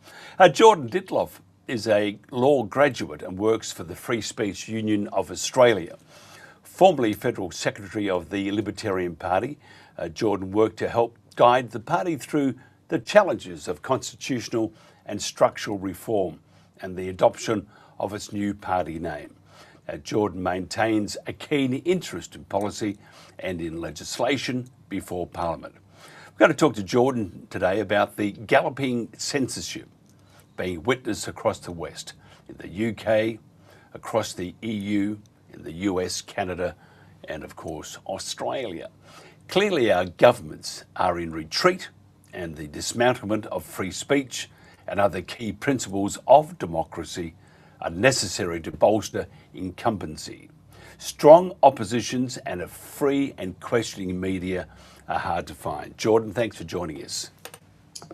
Jordan Dittloff is a law graduate and works for the Free Speech Union of Australia. Formerly Federal Secretary of the Libertarian Party, Jordan worked to help guide the party through the challenges of constitutional and structural reform and the adoption of its new party name. Jordan maintains a keen interest in policy and in legislation before Parliament. We're going to talk to Jordan today about the Galloping Censorship being witnessed across the West, in the UK, across the EU, in the US, Canada, and of course, Australia. Clearly our governments are in retreat, and the dismantlement of free speech and other key principles of democracy are necessary to bolster incumbency. Strong oppositions and a free and questioning media are hard to find. Jordan, thanks for joining us.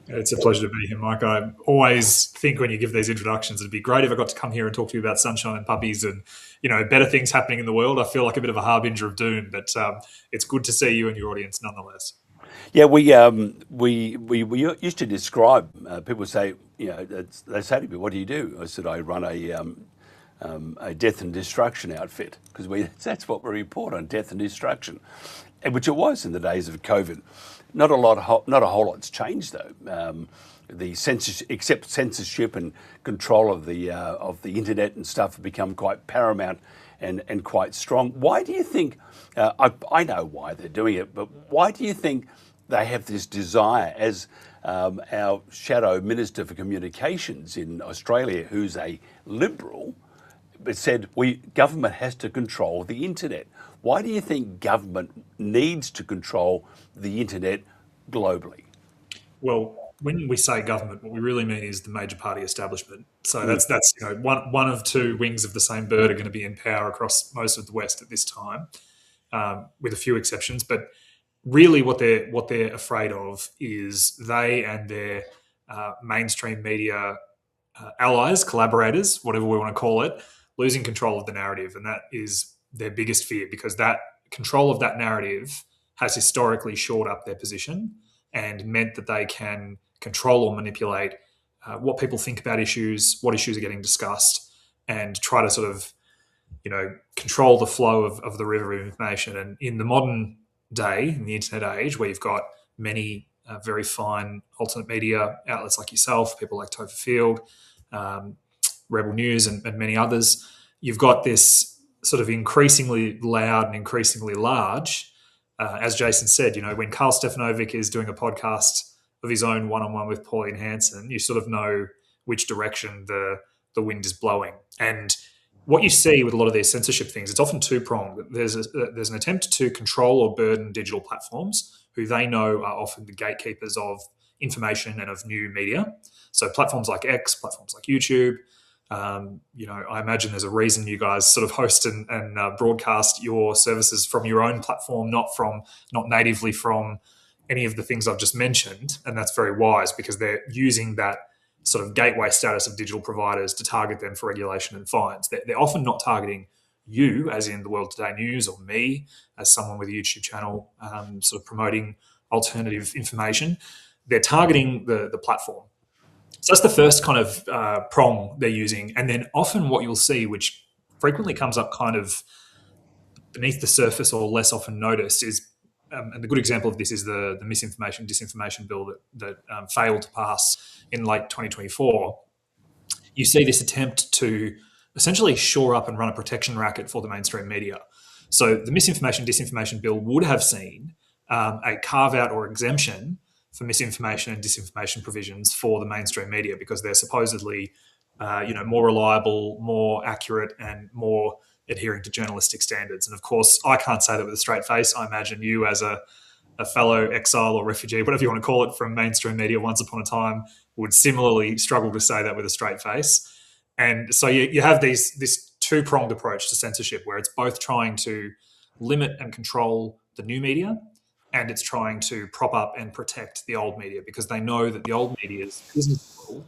It's a pleasure to be here, Mike. I always think when you give these introductions, it'd be great if I got to come here and talk to you about sunshine and puppies and, better things happening in the world. I feel like a bit of a harbinger of doom, but it's good to see you and your audience nonetheless. Yeah, we used to describe, people say, they say to me, what do you do? I said, I run a death and destruction outfit, because that's what we report on, death and destruction, which it was in the days of COVID. Not a whole lot's changed though. The censorship and control of the internet and stuff have become quite paramount and quite strong. Why do you think? I know why they're doing it, but why do you think they have this desire? As our shadow minister for communications in Australia, who's a liberal, said government has to control the internet. Why do you think government needs to control the internet globally? Well, when we say government, what we really mean is the major party establishment. So that's one of two wings of the same bird are going to be in power across most of the West at this time, with a few exceptions. But really, what they're afraid of is they and their mainstream media allies, collaborators, whatever we want to call it, losing control of the narrative, and that is their biggest fear, because that control of that narrative has historically shored up their position and meant that they can control or manipulate what people think about issues, what issues are getting discussed, and try to sort of, control the flow of the river of information. And in the modern day, in the internet age, where you've got many very fine alternate media outlets like yourself, people like Topher Field, Rebel News, and many others, you've got this sort of increasingly loud and increasingly large, as Jason said, when Karl Stefanovic is doing a podcast of his own one-on-one with Pauline Hanson, you sort of know which direction the wind is blowing. And what you see with a lot of these censorship things, it's often two-pronged. There's an attempt to control or burden digital platforms who they know are often the gatekeepers of information and of new media. So platforms like X, platforms like YouTube. I imagine there's a reason you guys sort of host and broadcast your services from your own platform, not natively from any of the things I've just mentioned. And that's very wise because they're using that sort of gateway status of digital providers to target them for regulation and fines. They're often not targeting you, as in the World Today News, or me, as someone with a YouTube channel, sort of promoting alternative information. They're targeting the platform. So that's the first kind of prong they're using. And then often what you'll see, which frequently comes up kind of beneath the surface or less often noticed, is, and the good example of this is the misinformation, disinformation bill that failed to pass in late 2024. You see this attempt to essentially shore up and run a protection racket for the mainstream media. So the misinformation, disinformation bill would have seen a carve-out or exemption for misinformation and disinformation provisions for the mainstream media because they're supposedly, more reliable, more accurate, and more adhering to journalistic standards. And of course, I can't say that with a straight face. I imagine you, as a fellow exile or refugee, whatever you want to call it, from mainstream media once upon a time, would similarly struggle to say that with a straight face. And so you have this two-pronged approach to censorship where it's both trying to limit and control the new media, and it's trying to prop up and protect the old media because they know that the old media's business model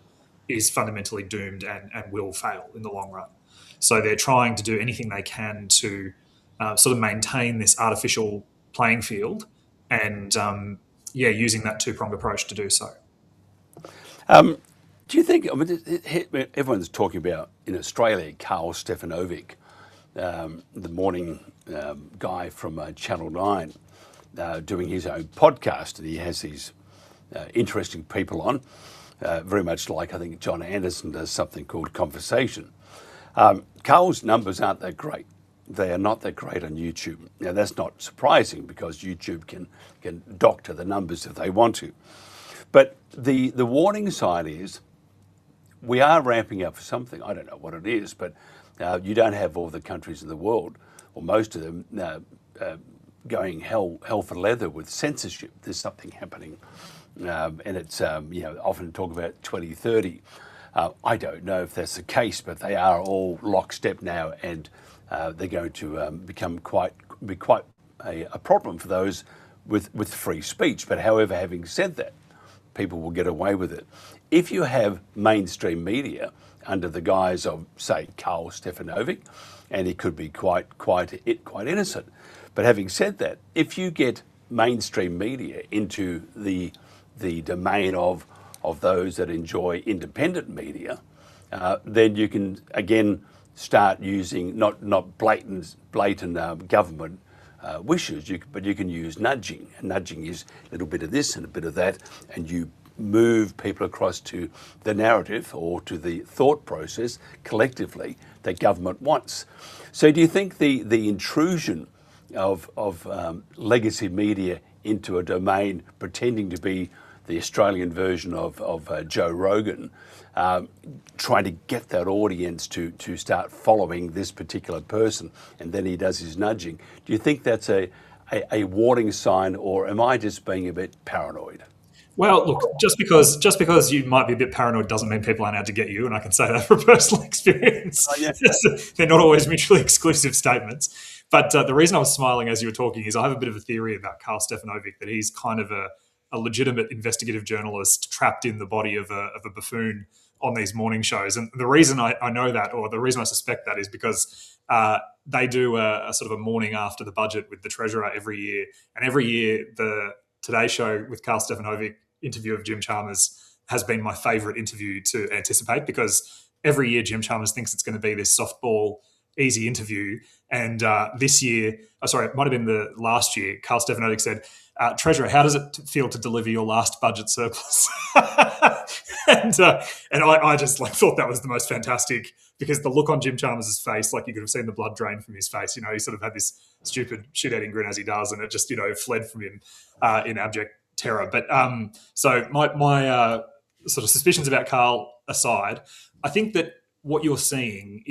is fundamentally doomed and will fail in the long run. So they're trying to do anything they can to sort of maintain this artificial playing field and, using that two-pronged approach to do so. Do you think, everyone's talking about, in Australia, Carl Stefanovic, the morning guy from Channel 9, doing his own podcast, and he has these interesting people on, very much like I think John Anderson does something called Conversation. Carl's numbers aren't that great. They are not that great on YouTube. Now that's not surprising because YouTube can doctor the numbers if they want to. But the warning sign is we are ramping up for something. I don't know what it is, but you don't have all the countries in the world, or most of them, going hell for leather with censorship. There's something happening, and it's often talk about 2030. I don't know if that's the case, but they are all lockstep now, and they're going to become quite a problem for those with free speech. But however, having said that, people will get away with it. If you have mainstream media under the guise of, say, Carl Stefanovic, and he could be quite innocent. But having said that, if you get mainstream media into the domain of those that enjoy independent media, then you can again start using not blatant government wishes, but you can use nudging. And nudging is a little bit of this and a bit of that, and you move people across to the narrative or to the thought process collectively that government wants. So do you think the intrusion of legacy media into a domain pretending to be the Australian version of Joe Rogan, trying to get that audience to start following this particular person, and then he does his nudging, do you think that's a warning sign, or am I just being a bit paranoid? Well, look, just because you might be a bit paranoid doesn't mean people aren't out to get you, and I can say that from personal experience. Yeah. They're not always mutually exclusive statements. But the reason I was smiling as you were talking is I have a bit of a theory about Carl Stefanovic, that he's kind of a legitimate investigative journalist trapped in the body of a buffoon on these morning shows. And the reason I know that, or the reason I suspect that, is because they do a sort of a morning after the budget with the Treasurer every year. And every year, the Today Show with Carl Stefanovic interview of Jim Chalmers has been my favourite interview to anticipate, because every year Jim Chalmers thinks it's going to be this softball, easy interview. And this year, it might have been the last year, Carl Stefanovic said, Treasurer, how does it feel to deliver your last budget surplus? and I just thought that was the most fantastic, because the look on Jim Chalmers' face, you could have seen the blood drain from his face. He sort of had this stupid shit-eating grin as he does, and it just, fled from him in abject terror. But so my sort of suspicions about Carl aside, I think that what you're seeing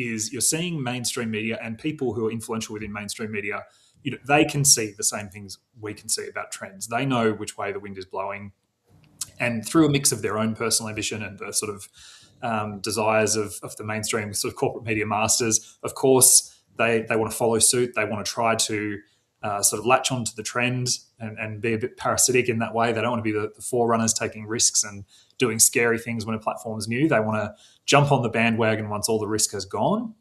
mainstream media and people who are influential within mainstream media, they can see the same things we can see about trends. They know which way the wind is blowing. And through a mix of their own personal ambition and the sort of desires of the mainstream sort of corporate media masters, of course, they want to follow suit. They want to try to sort of latch onto the trend and be a bit parasitic in that way. They don't want to be the forerunners taking risks and doing scary things when a platform's new. They want to jump on the bandwagon once all the risk has gone.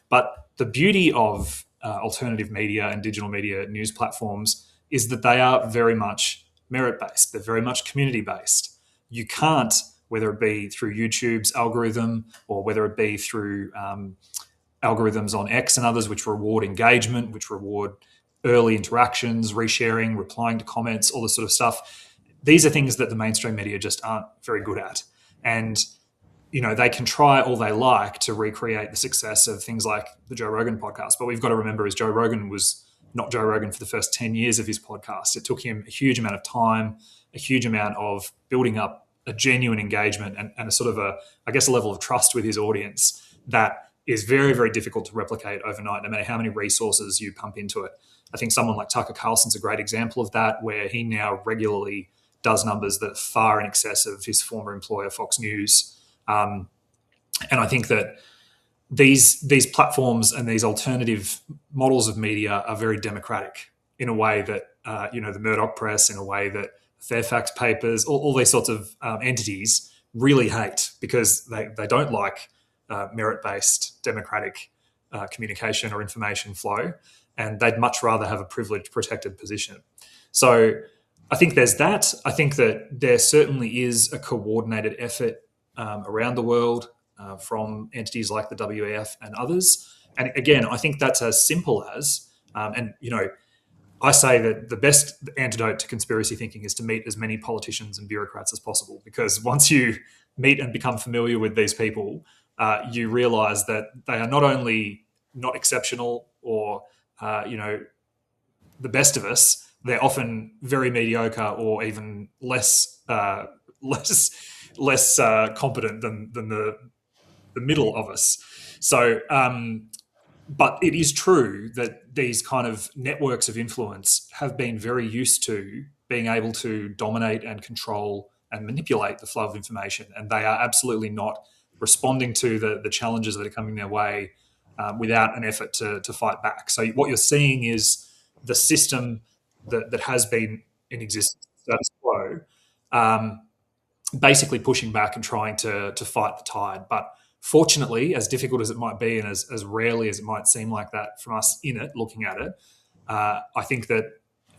But the beauty of alternative media and digital media news platforms is that they are very much merit-based. They're very much community-based. You can't, whether it be through YouTube's algorithm or whether it be through algorithms on X and others, which reward engagement, which reward early interactions, resharing, replying to comments, all this sort of stuff. These are things that the mainstream media just aren't very good at. And, they can try all they like to recreate the success of things like the Joe Rogan podcast. But we've got to remember is Joe Rogan was not Joe Rogan for the first 10 years of his podcast. It took him a huge amount of time, a huge amount of building up a genuine engagement and a sort of a level of trust with his audience that is very, very difficult to replicate overnight, no matter how many resources you pump into it. I think someone like Tucker Carlson's a great example of that, where he now regularly does numbers that are far in excess of his former employer, Fox News. And I think that these platforms and these alternative models of media are very democratic in a way that, the Murdoch press, in a way that Fairfax papers, all these sorts of entities really hate, because they don't like merit-based democratic communication or information flow, and they'd much rather have a privileged, protected position. So I think there's that. I think that there certainly is a coordinated effort around the world from entities like the WEF and others. And again, I think that's as simple as, I say that the best antidote to conspiracy thinking is to meet as many politicians and bureaucrats as possible, because once you meet and become familiar with these people, you realise that they are not only not exceptional or, the best of us, they're often very mediocre or even less competent than the middle of us. So, but it is true that these kind of networks of influence have been very used to being able to dominate and control and manipulate the flow of information, and they are absolutely not responding to the challenges that are coming their way without an effort to fight back. So what you're seeing is the system that has been in existence, status quo, basically pushing back and trying to fight the tide. But fortunately, as difficult as it might be and as rarely as it might seem like that from us in it, looking at it, I think that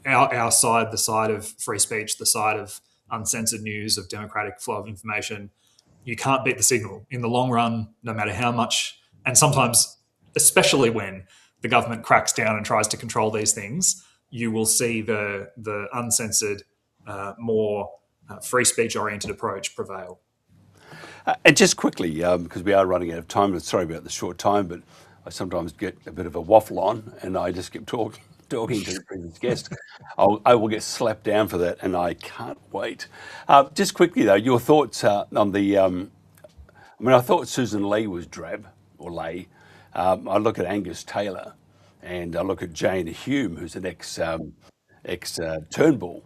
our side, the side of free speech, the side of uncensored news, of democratic flow of information, you can't beat the signal. In the long run, no matter how much, and sometimes, especially when the government cracks down and tries to control these things, you will see the uncensored, more free speech-oriented approach prevail. And just quickly, because we are running out of time, and sorry about the short time, but I sometimes get a bit of a waffle on, and I just keep talking to the previous guest. I will get slapped down for that, and I can't wait. Just quickly, though, your thoughts on the... I thought Susan Lee was drab, or lay. I look at Angus Taylor, and I look at Jane Hume, who's an ex-Turnbull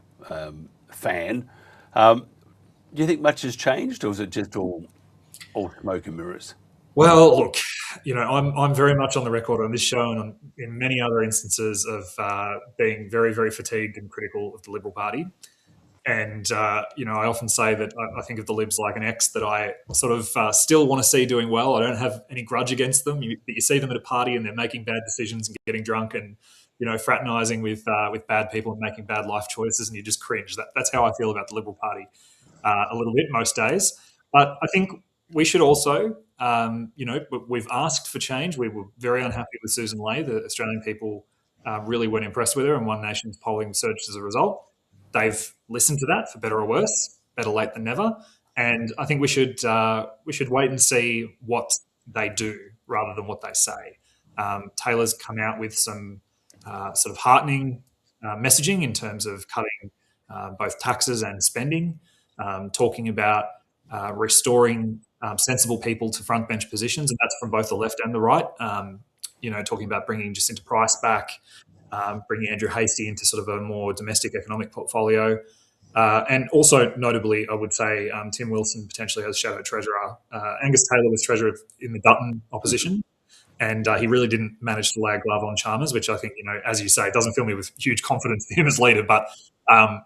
fan. Do you think much has changed, or is it just all smoke and mirrors? Well, look, I'm very much on the record on this show and in many other instances of being very, very fatigued and critical of the Liberal Party. And, I often say that I think of the Libs like an ex that I sort of still want to see doing well. I don't have any grudge against them. You see them at a party and they're making bad decisions and getting drunk and, fraternising with bad people and making bad life choices, and you just cringe. That's how I feel about the Liberal Party a little bit most days. But I think we should also, we've asked for change. We were very unhappy with Susan Ley. The Australian people really weren't impressed with her, and One Nation's polling surged as a result. They've listened to that, for better or worse. Better late than never. And I think we should wait and see what they do rather than what they say. Taylor's come out with some sort of heartening messaging in terms of cutting both taxes and spending, talking about restoring sensible people to frontbench positions, and that's from both the left and the right. Talking about bringing Jacinta Price back, bringing Andrew Hastie into sort of a more domestic economic portfolio. And also, notably, I would say Tim Wilson potentially as shadow treasurer. Angus Taylor was treasurer in the Dutton opposition, and he really didn't manage to lay a glove on Chalmers, which I think, as you say, doesn't fill me with huge confidence in him as leader. But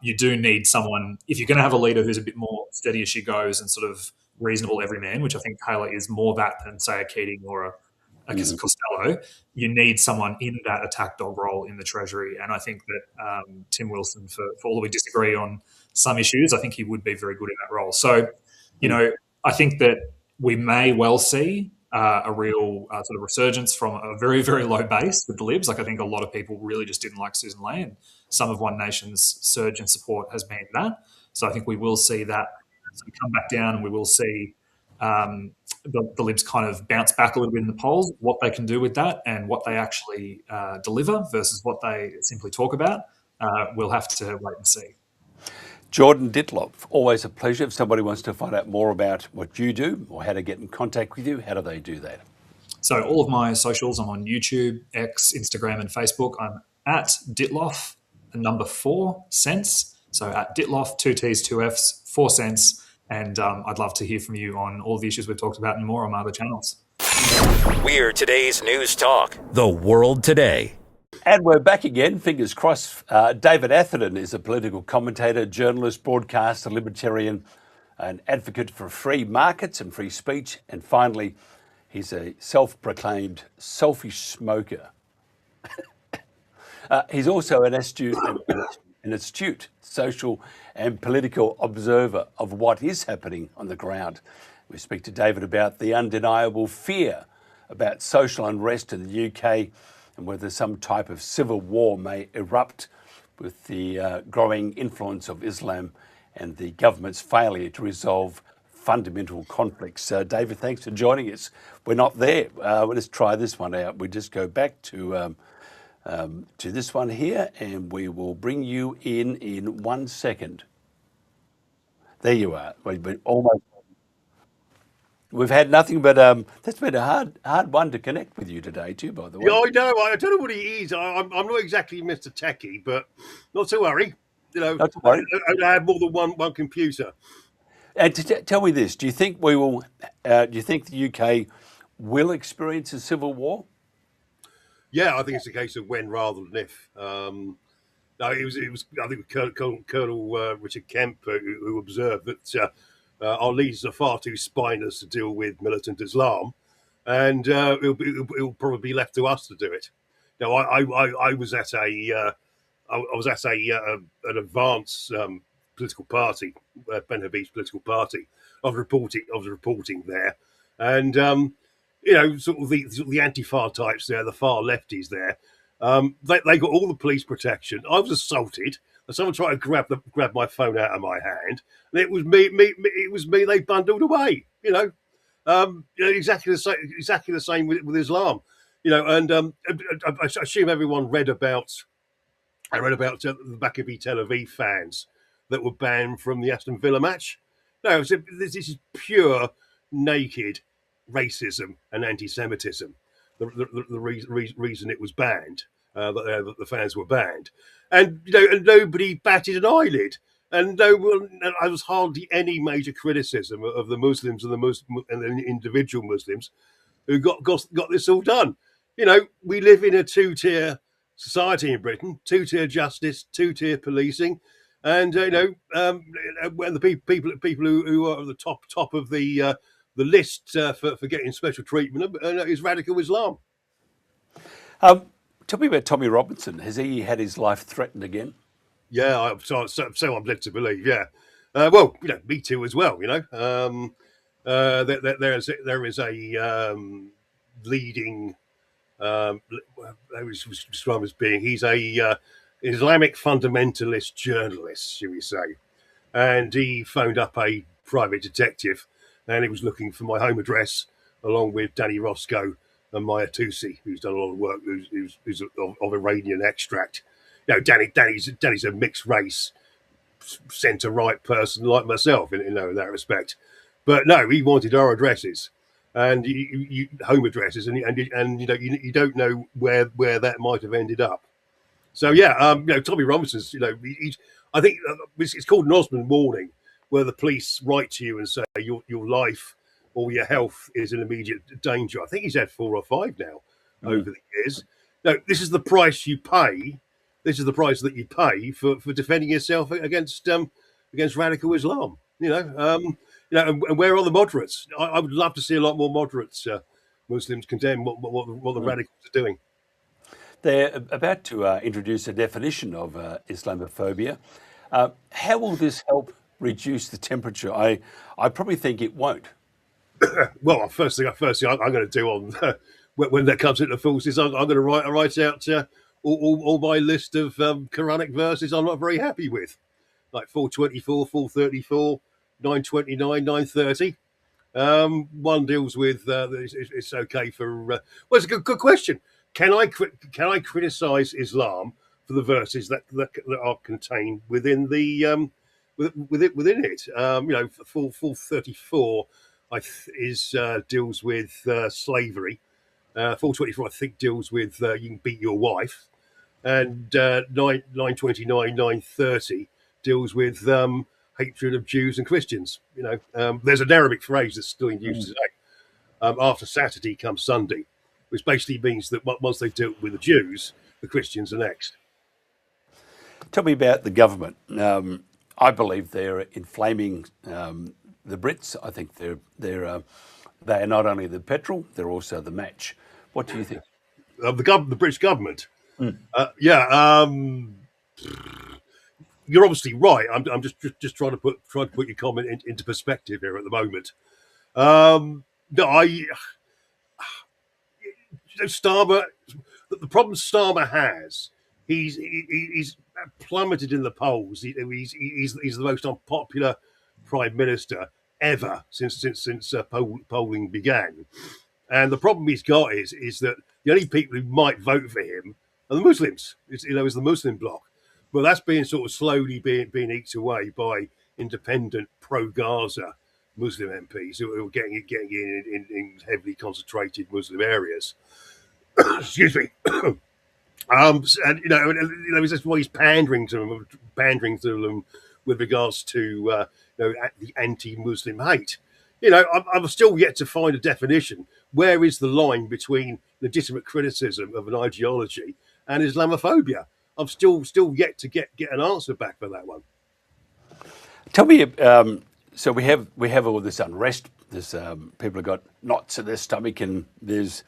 you do need someone, if you're going to have a leader who's a bit more steady as she goes and sort of reasonable everyman, which I think Taylor is more that than, say, a Keating or a Costello, you need someone in that attack dog role in the Treasury. And I think that Tim Wilson, for all that we disagree on some issues, I think he would be very good in that role. So, I think that we may well see a real sort of resurgence from a very, very low base with the Libs. Like, I think a lot of people really just didn't like Susan Ley, and some of One Nation's surge in support has been that. So I think we will see that sort of come back down, and we will see the Libs kind of bounce back a little bit in the polls. What they can do with that and what they actually deliver versus what they simply talk about, we'll have to wait and see. Jordan Dittloff, always a pleasure. If somebody wants to find out more about what you do or how to get in contact with you, how do they do that? So all of my socials, I'm on YouTube, X, Instagram, and Facebook. I'm at Dittloff, the number 4 cents. So at Dittloff, 2 T's, 2 F's, 4 cents. And I'd love to hear from you on all the issues we've talked about and more on my other channels. We're today's news talk, The World Today. And we're back again, fingers crossed. David Atherton is a political commentator, journalist, broadcaster, libertarian, an advocate for free markets and free speech. And finally, he's a self-proclaimed selfish smoker. He's also an astute social and political observer of what is happening on the ground. We speak to David about the undeniable fear about social unrest in the UK and whether some type of civil war may erupt with the growing influence of Islam and the government's failure to resolve fundamental conflicts. David, thanks for joining us. We're not there. Let's try this one out. We just go back to this one here, and we will bring you in 1 second. There you are. We've been almost. We've had nothing but that's been a hard one to connect with you today too, by the way. Yeah, I know. I don't know what he is. I'm not exactly Mr. Techie, but not to worry. Not to worry. I have more than one computer. And tell me this: do you think we will? Do you think the UK will experience a civil war? Yeah, I think it's a case of when rather than if. No, it was. I think Colonel Richard Kemp who observed that our leaders are far too spineless to deal with militant Islam, and it'll probably be left to us to do it. Now, I was at an advanced political party, Ben Habib's political party. I was reporting there, and sort of the Antifa types there, the far lefties there. They got all the police protection. I was assaulted. And someone tried to grab my phone out of my hand, and it was me. It was me. They bundled away. Exactly the same with Islam. And I assume everyone read about. I read about the Maccabi Tel Aviv fans that were banned from the Aston Villa match. No, this is pure naked racism and anti-Semitism. The reason it was banned, that the fans were banned, and nobody batted an eyelid, and there was hardly any major criticism of the Muslims and the individual Muslims who got this all done. We live in a 2-tier society in Britain: 2-tier justice, 2-tier policing, and when the people who are at the top of the list for getting special treatment is radical Islam. Tell me about Tommy Robinson. Has he had his life threatened again? Yeah, so I'm led to believe. Yeah, me too as well. There is a leading. I was described as being. He's a Islamic fundamentalist journalist, shall we say? And he phoned up a private detective, and he was looking for my home address, along with Danny Roscoe and Maya Tusi, who's done a lot of work, who's of Iranian extract. Danny's a mixed race, centre-right person like myself in that respect. But no, he wanted our addresses and home addresses, and you don't know where that might have ended up. So yeah, Tommy Robinson's, I think it's called an Osborne warning, where the police write to you and say your life or your health is in immediate danger. I think he's had 4 or 5 now over the years. No, this is the price you pay. This is the price that you pay for defending yourself against radical Islam. And where are the moderates? I would love to see a lot more moderates Muslims condemn what the radicals are doing. They're about to introduce a definition of Islamophobia. How will this help reduce the temperature? I probably think it won't. Well, first thing I'm going to do on when that comes into force is I'm going to write out all my list of Quranic verses I'm not very happy with, like 424, 434, 929, 930. One deals with it's okay for. Well, it's a good question. Can I criticise Islam for the verses that are contained within the within it? 434 deals with slavery. 424 I think deals with you can beat your wife, and 929 930 deals with hatred of Jews and Christians. There's an Arabic phrase that's still in use today. After Saturday comes Sunday, which basically means that once they've dealt with the Jews, the Christians are next. Tell me about the government. I believe they're inflaming the Brits. I think they are not only the petrol, they're also the match. What do you think? The British government. You're obviously right. I'm just trying to put your comment into perspective here at the moment. Starmer, the problem Starmer has, he's plummeted in the polls. He's the most unpopular prime minister ever since polling began. And the problem he's got is that the only people who might vote for him are the Muslims. It's the Muslim bloc. But that's being sort of slowly being eked away by independent pro-Gaza Muslim MPs who are getting in heavily concentrated Muslim areas. Excuse me. That's why he's pandering to them with regards to the anti-Muslim hate. I'm still yet to find a definition. Where is the line between legitimate criticism of an ideology and Islamophobia? I'm still yet to get an answer back for that one. Tell me, so we have all this unrest. There's people have got knots in their stomach, and there's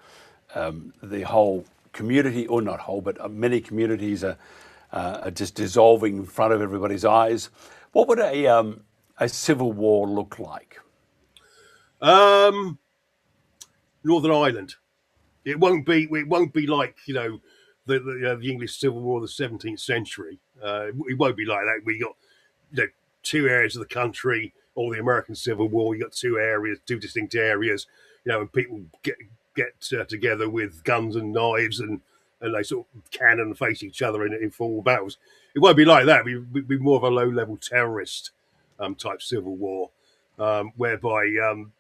the whole community, or not whole, but many communities are just dissolving in front of everybody's eyes. What would a civil war look like? Northern Ireland. It won't be like the English Civil War of the 17th century. It won't be like that. We got 2 areas of the country, or the American Civil War. You got 2 distinct areas, and people get together with guns and knives, and they sort of cannon and face each other in full battles. It won't be like that. It'll be more of a low-level terrorist type civil war, whereby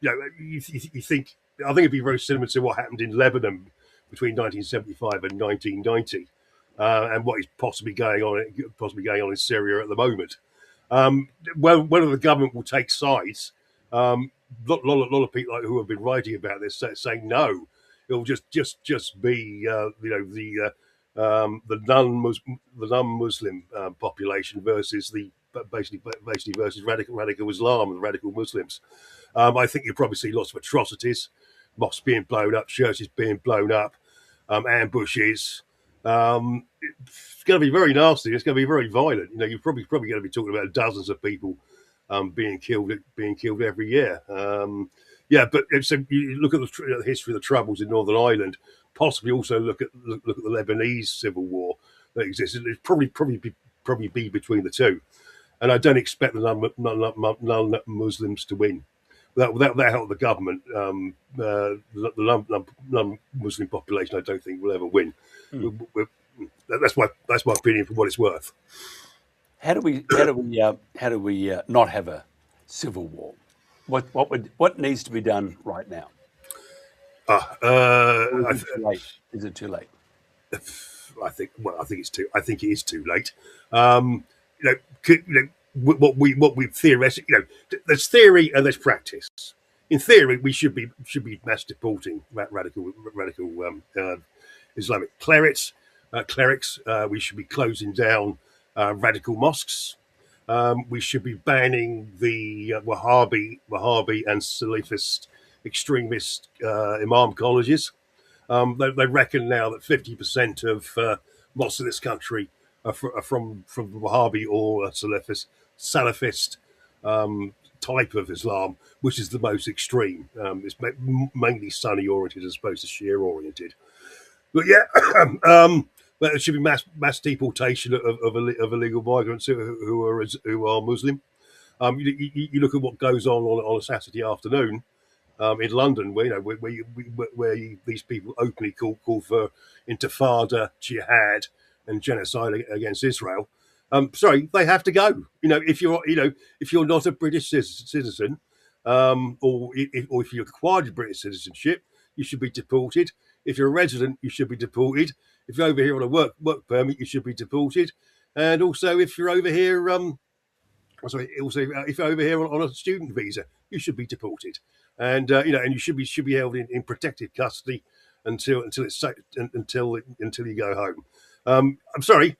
you think. I think it'd be very similar to what happened in Lebanon between 1975 and 1990, and what is possibly going on in Syria at the moment. Whether the government will take sides, a lot of people who have been writing about this saying no. It'll just be the non-Muslim population versus versus radical Islam and radical Muslims. I think you'll probably see lots of atrocities, mosques being blown up, churches being blown up, ambushes. It's going to be very nasty. It's going to be very violent. You're probably going to be talking about dozens of people being killed every year. But so you look at the history of the Troubles in Northern Ireland. Possibly also look at the Lebanese civil war that exists. It'd probably be between the two, and I don't expect the non-Muslims to win. That help the government. The non-Muslim population, I don't think will ever win. That's my opinion for what it's worth. How do we not have a civil war? What needs to be done right now? Or is it too late? Is it too late? I think it's too. I think it is too late. What we theoretically, there's theory and there's practice. In theory, we should be mass deporting radical Islamic clerics. We should be closing down radical mosques. We should be banning the Wahhabi and Salafist extremist imam colleges. They reckon now that 50% of mosques in this country are from Wahhabi or Salafist type of Islam, which is the most extreme. It's mainly Sunni oriented as opposed to Shia oriented. But yeah, but it should be mass deportation of illegal migrants who are Muslim. You look at what goes on a Saturday afternoon. In London, where these people openly call for intifada, jihad, and genocide against Israel. Sorry, they have to go. If you're not a British citizen, or if you acquired British citizenship, you should be deported. If you're a resident, you should be deported. If you're over here on a work permit, you should be deported. And also, if you're over here, if you're over here on a student visa, you should be deported. And and you should be held in protected custody until you go home. I'm sorry,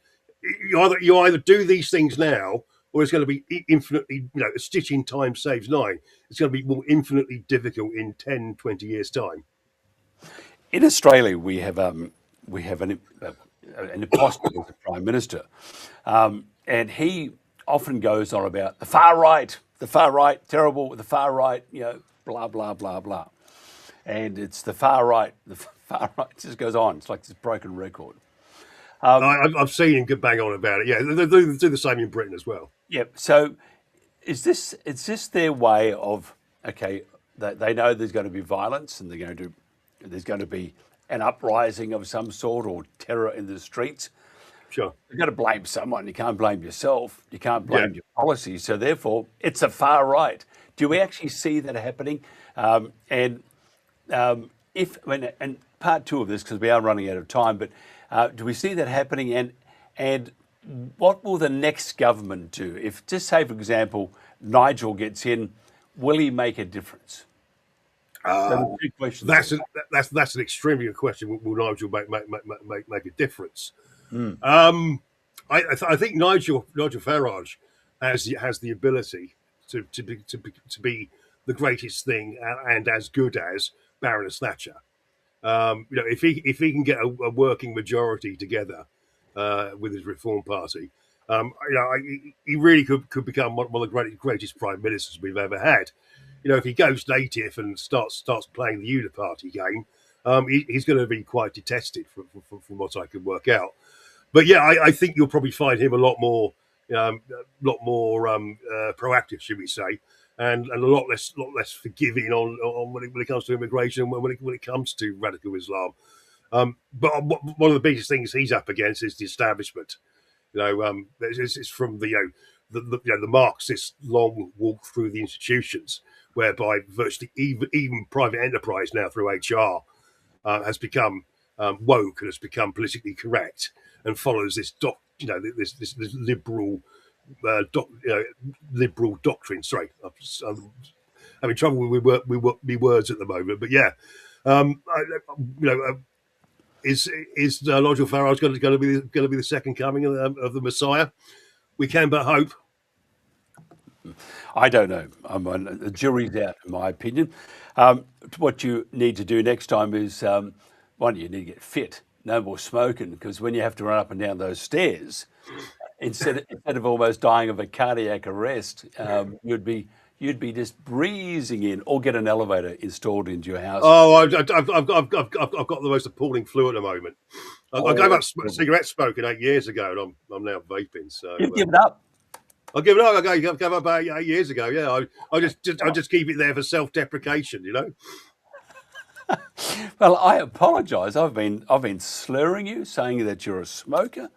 you either do these things now, or it's going to be infinitely, a stitch in time saves nine. It's going to be more infinitely difficult in 10, 20 years' time. In Australia, we have an imposter as the Prime Minister, and he often goes on about the far right, terrible, the far right, blah, blah, blah, blah. And it's the far right just goes on. It's like this broken record. I've seen him bang on about it. Yeah, they do the same in Britain as well. Yeah. So is this their way of, okay, they know there's going to be violence and there's going to be an uprising of some sort or terror in the streets. Sure. You've got to blame someone. You can't blame yourself. You can't blame your policies. So therefore, it's a far right. Do we actually see that happening? And part two of this, because we are running out of time, but do we see that happening? And what will the next government do? If, just say, for example, Nigel gets in, will he make a difference? That's an extremely good question. Will Nigel make a difference? I think Nigel Farage has the ability to be the greatest thing and as good as Baroness Thatcher. If he can get a working majority together with his Reform Party, he really could become one of the greatest prime ministers we've ever had. If he goes native and starts playing the Uniparty game, he's going to be quite detested from what I can work out. But yeah, I think you'll probably find him a lot more proactive, should we say, and a lot less forgiving on when it comes to immigration, when it comes to radical Islam. But one of the biggest things he's up against is the establishment. It's from the Marxist long walk through the institutions, whereby virtually even private enterprise now through HR has become woke and has become politically correct and follows this this liberal liberal doctrine. Sorry, I'm having trouble with words at the moment, but yeah, is Nigel Farage going to be the second coming of the Messiah? We can but hope. I don't know. The jury's out, in my opinion. What you need to do next time is, one, you need to get fit. No more smoking, because when you have to run up and down those stairs, instead of almost dying of a cardiac arrest, you'd be just breezing in, or get an elevator installed into your house. Oh, I've got the most appalling flu at the moment. I gave up cigarette smoking 8 years ago, and I'm now vaping. So you've given up. I give it up. I gave up about 8 years ago. Yeah, I just keep it there for self-deprecation. Well, I apologise. I've been slurring you, saying that you're a smoker.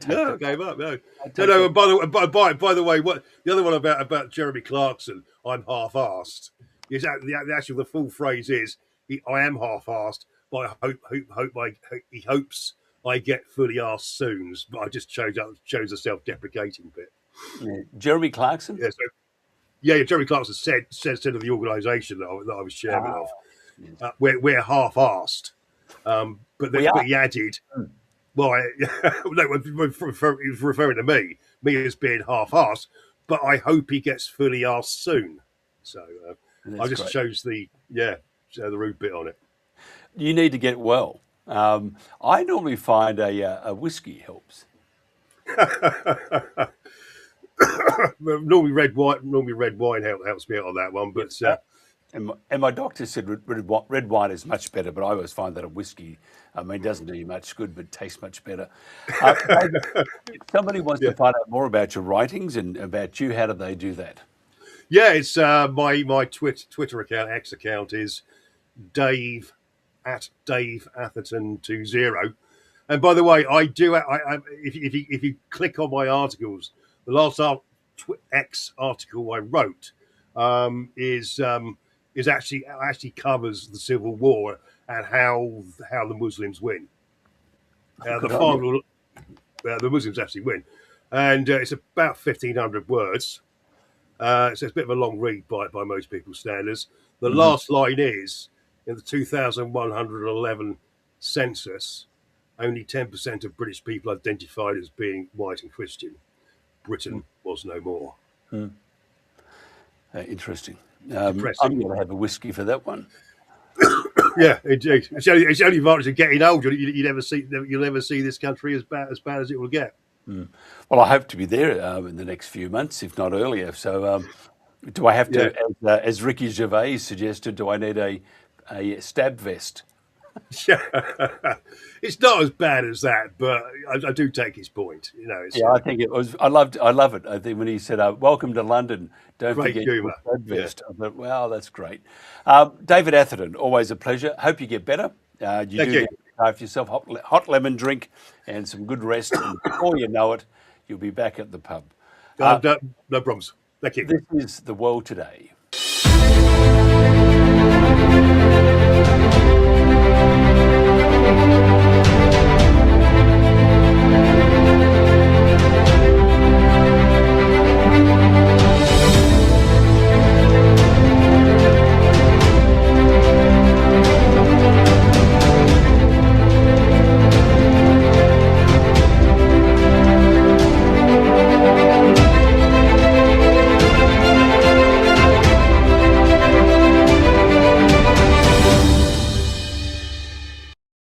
No, I gave up. No. take No. that. And by the way, what the other one about Jeremy Clarkson? I'm half-arsed. Is that the full phrase is I am half-arsed, but he hopes I get fully arsed soon. But I just chose the self-deprecating bit. Yeah. Jeremy Clarkson? Yeah. So yeah, Jeremy Clarkson said to the organisation that I was chairman of, we're half-arsed, but he added. Well, no, he was referring to me as being half-arsed, but I hope he gets fully arsed soon. So I just chose the rude bit on it. You need to get well. I normally find a whiskey helps. Normally red wine helps me out on that one, but And my doctor said red wine is much better, but I always find that a whiskey, doesn't do you much good, but tastes much better. David, if somebody wants to find out more about your writings and about you, how do they do that? yeah, it's my Twitter account, X account is Dave at Dave Atherton 20. And by the way, I do. If you click on my articles, the last X article I wrote is actually covers the Civil War and how the Muslims win. The Muslims actually win, and it's about 1,500 words. So it's a bit of a long read by most people's standards. The last line is, in the 2111 census, only 10% of British people identified as being white and Christian. Britain was no more. Interesting. I'm going to have a whiskey for that one. Yeah, indeed. It's the only advantage of getting older. You'll never see this country as bad as it will get. Well, I hope to be there in the next few months, if not earlier. So, do I have to, as Ricky Gervais suggested, do I need a stab vest? It's not as bad as that, but I do take his point. I think it was. I love it. I think when he said, "Welcome to London, don't forget your stab vest." I thought, "Wow, that's great." David Atherton, always a pleasure. Hope you get better. Thank you. Have yourself hot lemon drink and some good rest, and before you know it, you'll be back at the pub. No problems. Thank you. This is The World Today